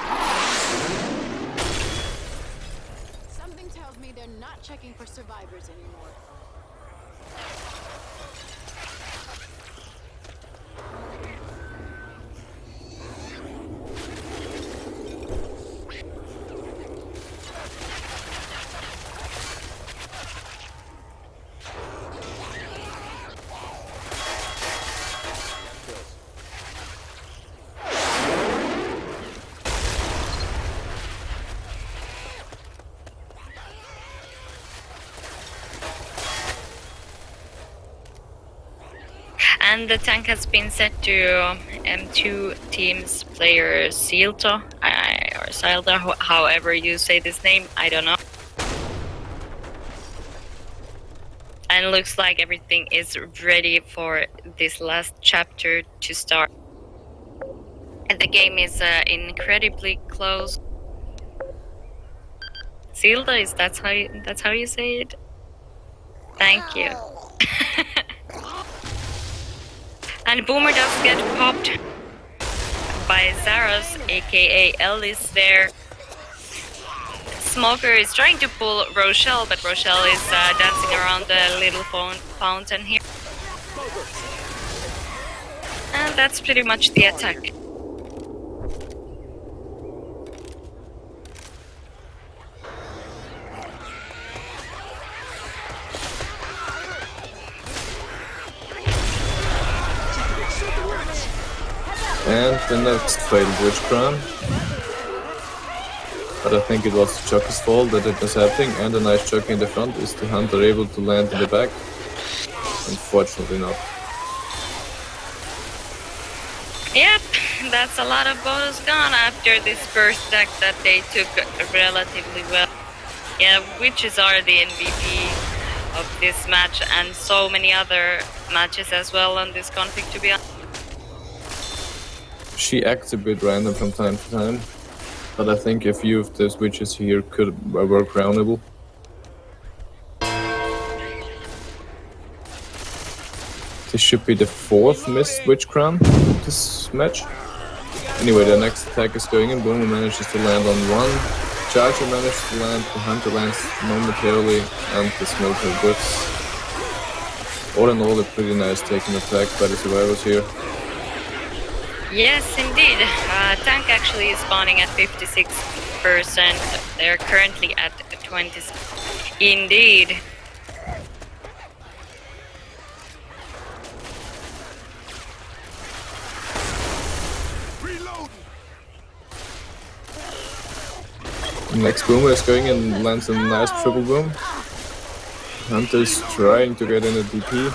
Something tells me they're not checking for survivors anymore. And the tank has been set to M2 team's player Silto, or Silda, however you say this name, I don't know. And looks like everything is ready for this last chapter to start. And the game is incredibly close. Zilda, is that's how you say it? Thank you. And Boomer does get popped by Zaros, aka Ellis there. Smoker is trying to pull Rochelle, but Rochelle is dancing around the little fountain here. And that's pretty much the attack. And the next failed witch crown. But I think it was Chucky's fault that it was happening, and a nice Chucky in the front. Is the hunter able to land in the back? Unfortunately not. Yep, that's a lot of bonus gone after this first deck that they took relatively well. Yeah, witches are the MVP of this match, and so many other matches as well on this config, to be honest. She acts a bit random from time to time, but I think a few of those witches here could work roundable. This should be the 4th missed witch crown this match. Anyway, the next attack is going in. Boomer manages to land on one. Charger manages to land. The hunter lands momentarily, and the smoker whiffs. All in all, a pretty nice taken attack by the survivors here. Yes, indeed. Tank actually is spawning at 56%. They're currently at 20. Indeed. Next Boomer is going and lands a nice triple boom. Hunter's trying to get in a DP.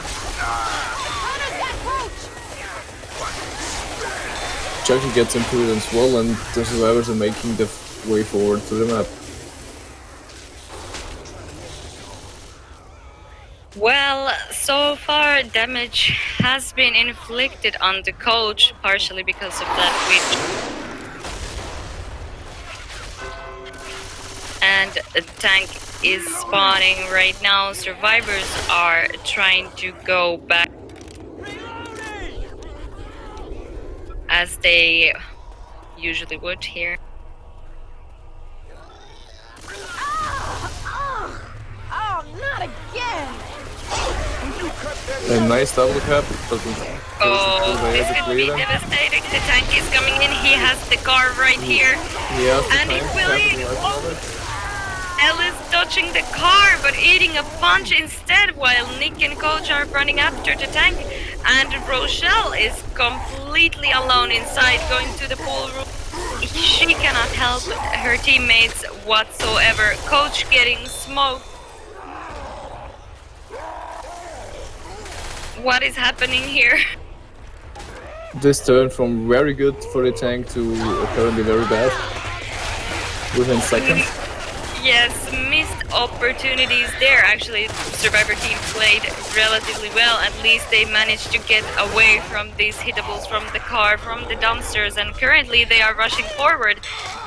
Chucky gets into it as well, and the survivors are making the way forward to the map. Well, so far damage has been inflicted on the coach, partially because of that witch. And the tank is spawning right now. Survivors are trying to go back as they usually would here. Oh, not again! A nice double cap, but Oh, this could be devastating. The tank is coming in. He has the car right here. And it will eat. Ellis dodging the car, but eating a punch instead, while Nick and Coach are running after the tank. And Rochelle is completely alone inside, going to the pool room. She cannot help her teammates whatsoever. Coach getting smoked. What is happening here? This turned from very good for the tank to apparently very bad within seconds. Yes, missed opportunities there. Actually, Survivor team played relatively well. At least they managed to get away from these hittables from the car, from the dumpsters, and currently they are rushing forward.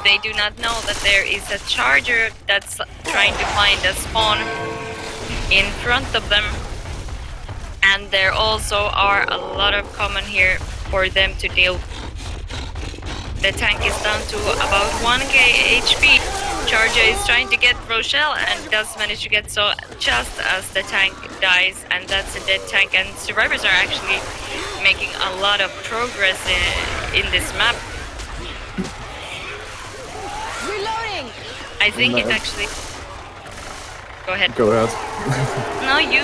They do not know that there is a charger that's trying to find a spawn in front of them. And there also are a lot of common here for them to deal. The tank is down to about 1k HP. Charger is trying to get Rochelle and does manage to get so just as the tank dies, and that's a dead tank. And survivors are actually making a lot of progress in this map. Reloading! I think it actually... Go ahead. Go ahead. No, you.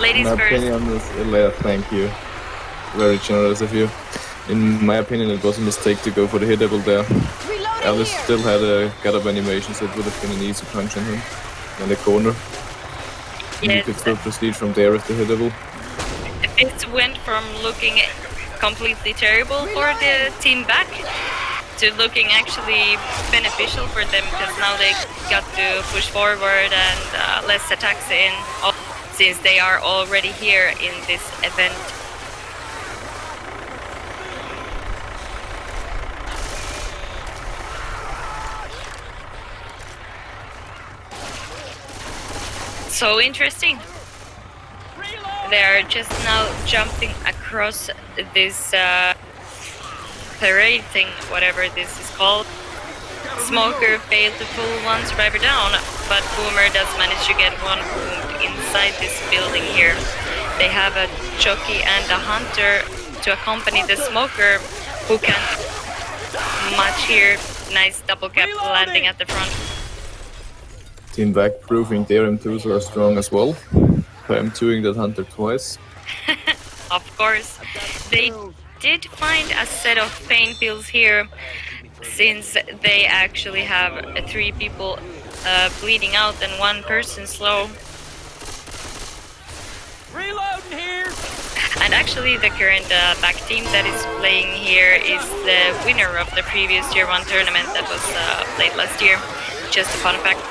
Ladies My first. opinion is, thank you. Very generous of you. In my opinion, it was a mistake to go for the hittable there. Alice still had a gut-up animation, so it would have been an easy punch on him in the corner. And you could still proceed from there with the hittable. It went from looking completely terrible for the team back to looking actually beneficial for them, because now they got to push forward and less attacks in. since they are already here in this event. So interesting. They are just now jumping across this parade thing, whatever this is called. Smoker failed to pull one survivor down, but Boomer does manage to get one wound inside this building here. They have a jockey and a hunter to accompany the Smoker, who can match here. Nice double cap landing at the front. Team back proving their M2s are strong as well. By M2ing that hunter twice. Of course. They did find a set of pain pills here, since they actually have 3 people bleeding out and 1 person slow. Reloading here. And actually the current back team that is playing here is the winner of the previous Tier 1 tournament that was played last year. Just a fun fact.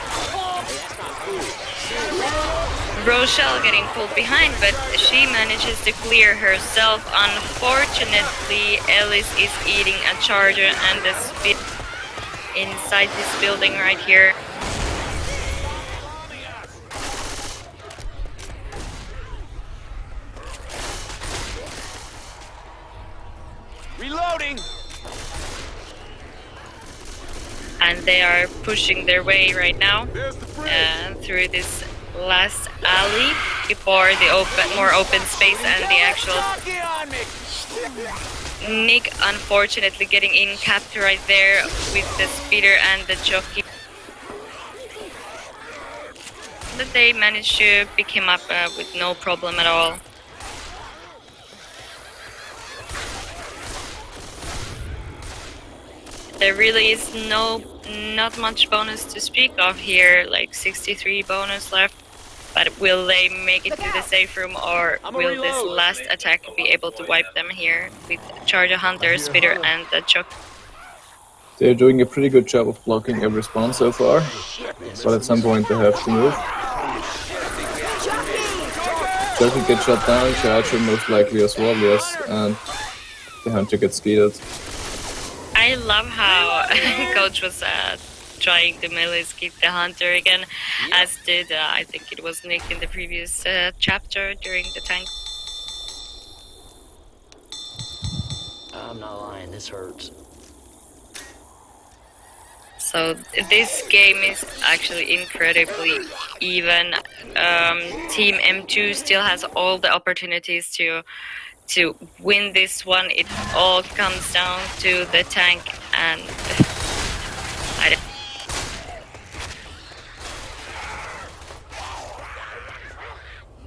Rochelle getting pulled behind, but she manages to clear herself. Unfortunately, Ellis is eating a charger and a speed inside this building right here. Reloading. And they are pushing their way right now There's the bridge. through this last alley before the more open space and the actual Jockey on me. Nick unfortunately getting in capped right there with the speeder and the jockey. But they managed to pick him up with no problem at all. There really is not much bonus to speak of here, like 63 bonus left. But will they make it to the safe room, or will this last attack be able to wipe them here with Charger Hunter, Spitter and the Chuck? They're doing a pretty good job of blocking every spawn so far, but at some point they have to move. Jockey gets shot down, Charger most likely as well, yes, and the Hunter gets skidded. I love how Coach was trying to melee skip the Hunter again, as did I think it was Nick in the previous chapter during the tank. I'm not lying, this hurts. So this game is actually incredibly even. Team M2 still has all the opportunities to win this one. It all comes down to the tank, and I don't.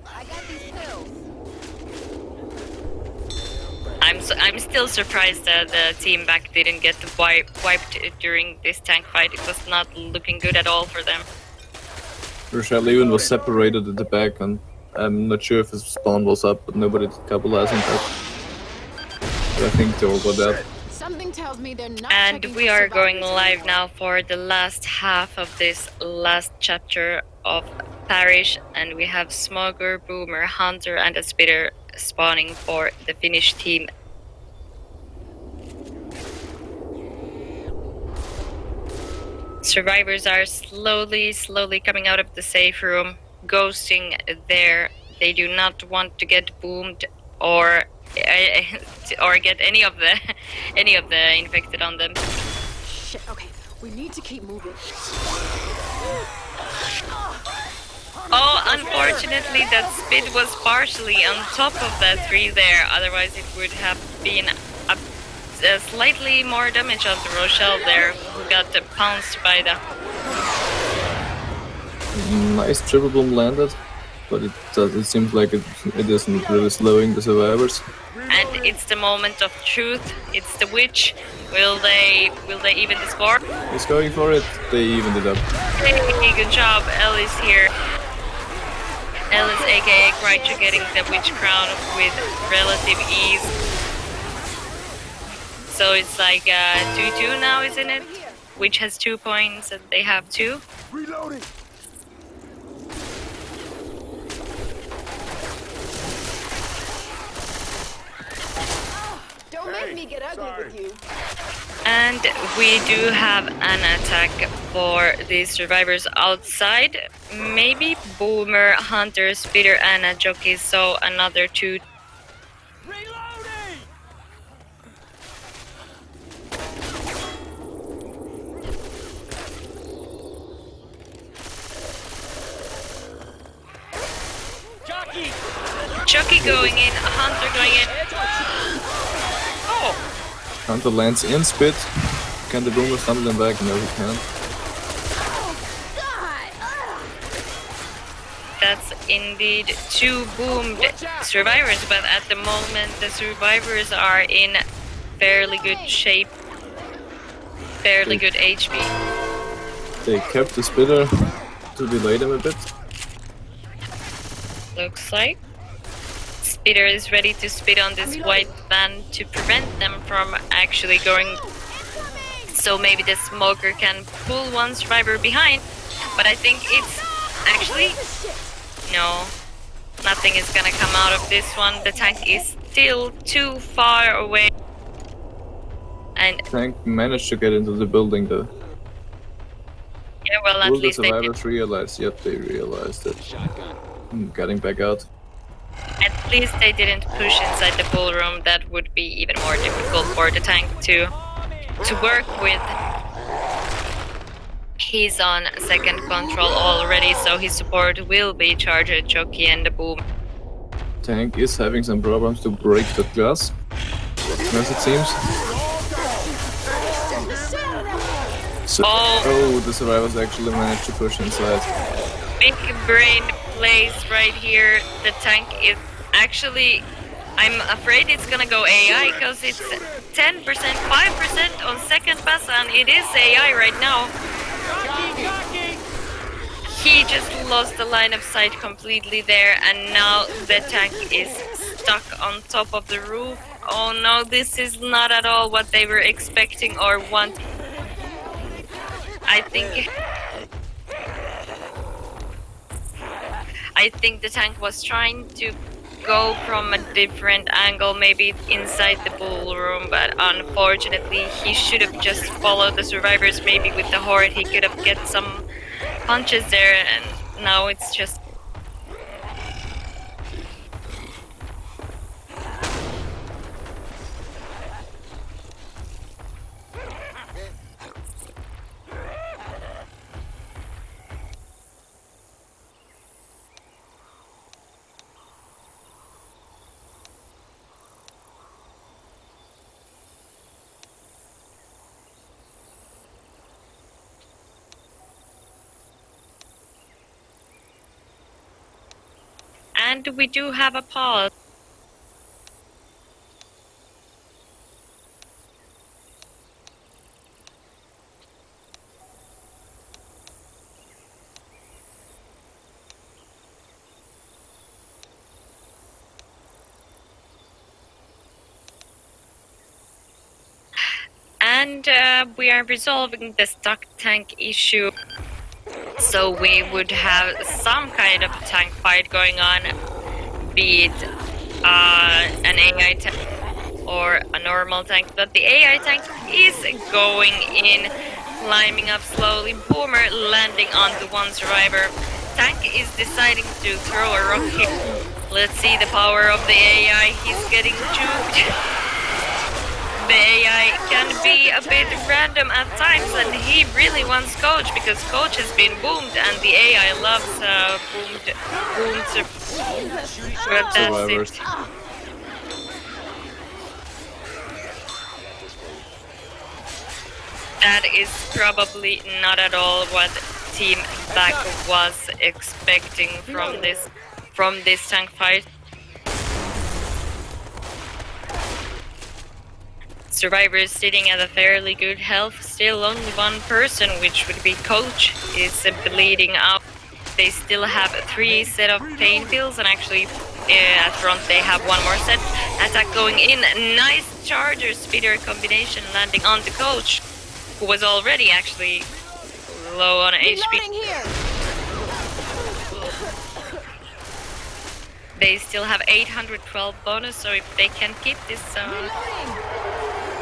I got these pills. I'm still surprised that the team back didn't get wiped during this tank fight. It was not looking good at all for them. Rochelle even was separated at the back, and I'm not sure if his spawn was up, but nobody did capitalize on that. But I think they all got that. Something tells me they're not And checking we for are going survivors live anymore. now for the last half of this last chapter of Parish, and we have Smoker, Boomer, Hunter and a Spitter spawning for the Finnish team. Survivors are slowly coming out of the safe room, ghosting there. They do not want to get boomed or get any of the infected on them. Shit, okay. We need to keep moving. Oh, unfortunately that Spid was partially on top of that tree there, otherwise it would have been a slightly more damage on the Rochelle there, who got pounced by the... Nice triple boom landed, but it seems like it isn't really slowing the survivors. And it's the moment of truth, it's the witch. Will they even the score? He's going for it, they evened it up. Hey, good job, Ellis here. Ellis aka Krycho getting the witch crown with relative ease. So it's like 2-2 now, isn't it? Witch has 2 points and they have 2. Reloading. Don't make me get ugly with you. And we do have an attack for the survivors outside. Maybe Boomer, Hunter, Speeder, and a jockey. So another 2. Reloading! Jockey! Jockey going in, Hunter going in. Oh, Hunter lands in spit. Can the Boomer stumble them back? No, he can't. that's indeed 2 boomed survivors, but at the moment the survivors are in fairly good shape, fairly good HP. They kept the spitter to delay them a bit. Looks like Speeder is ready to spit on this white van to prevent them from actually going. So maybe the smoker can pull one survivor behind, but I think it's actually no. Nothing is gonna come out of this one. The tank is still too far away. And Tank managed to get into the building though. yeah, well, at Will the least they did. survivors realize? Yep, they realized it. Getting back out. At least they didn't push inside the pool room. That would be even more difficult for the tank to work with. He's on second control already, so his support will be Charger, Jockey, and the Boom. Tank is having some problems to break that glass, as it seems. So, Oh. the survivors actually managed to push inside. Big brain plays right here. The tank is actually, I'm afraid it's gonna go AI because it's 10%, 5% on second pass, and it is AI right now. He just lost the line of sight completely there, and now the tank is stuck on top of the roof. Oh no, this is not at all what they were expecting or wanting. I think the tank was trying to go from a different angle, maybe inside the bull room, but unfortunately he should have just followed the survivors. Maybe with the horde he could have get some punches there, and now it's just and we do have a pause. And we are resolving the stuck tank issue. So we would have some kind of tank fight going on, be it an AI tank or a normal tank. But the AI tank is going in, climbing up slowly. Boomer landing onto one survivor. Tank is deciding to throw a rocket. Let's see the power of the AI. He's getting juked. The AI can be a bit random at times, and he really wants Coach because Coach has been boomed, and the AI loves boomed. But that's Survivors. it. That is probably not at all what Team Back was expecting from this tank fight. Survivors sitting at a fairly good health. Still only one person, which would be Coach, is bleeding out. They still have 3 set of pain pills, and actually at front they have 1 more set. Attack going in. Nice Charger Speeder combination landing on the Coach, who was already actually low on HP. Reloading here. They still have 812 bonus, so if they can keep this,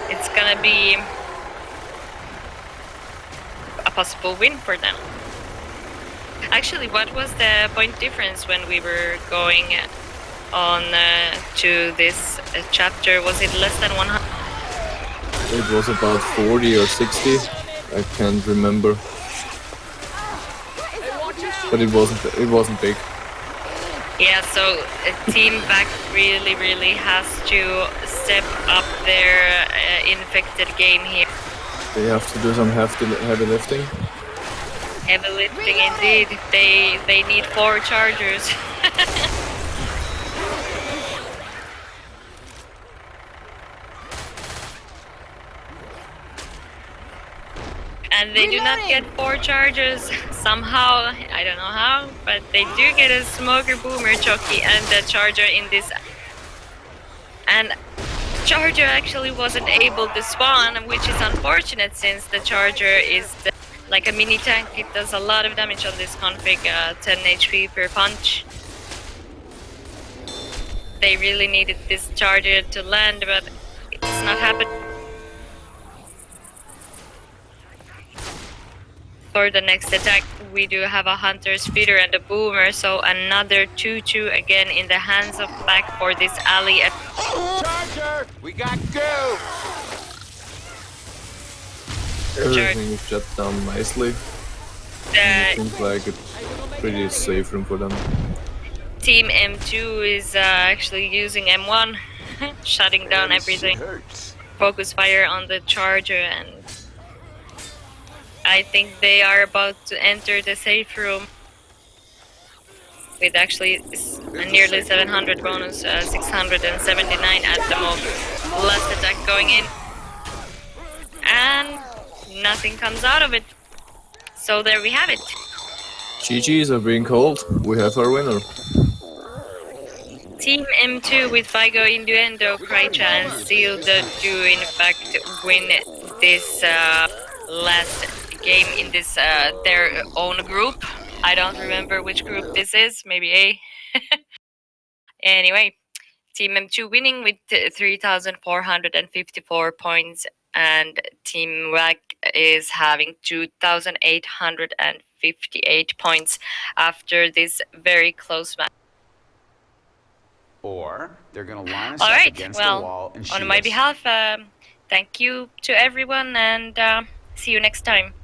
it's gonna be a possible win for them. Actually, what was the point difference when we were going on to this chapter? Was it less than 100? It was about 40 or 60. I can't remember. But it wasn't big. Yeah, so Team Back really has to step up their infected game here. They have to do some heavy lifting. Heavy lifting indeed. They need 4 chargers. And they do not get 4 chargers somehow. I don't know how, but they do get a smoker boomer jockey and a charger in this. And charger actually wasn't able to spawn, which is unfortunate since the charger is like a mini tank. It does a lot of damage on this config, 10 HP per punch. They really needed this charger to land, but it's not happening. For the next attack, we do have a hunter speeder and a boomer, so another 2-2 again in the hands of Back for this alley. Charger! We got go! Everything is shut down nicely. It seems like it's pretty safe room for them. Team M2 is actually using M1, shutting down everything. Focus fire on the charger, and I think they are about to enter the safe room with actually nearly 700 bonus, 679 at the moment. Last attack going in, and nothing comes out of it. So there we have it. GG's are being called. We have our winner. Team M2 with Figo, Innuendo, Krycha and Seal do in fact win this last game in this their own group. I don't remember which group this is, maybe A. Anyway, Team M2 winning with 3,454 points, and Team WAC is having 2,858 points after this very close match. Or they're gonna line us All up right, against well, the wall and shoot on my us. behalf, thank you to everyone, and see you next time.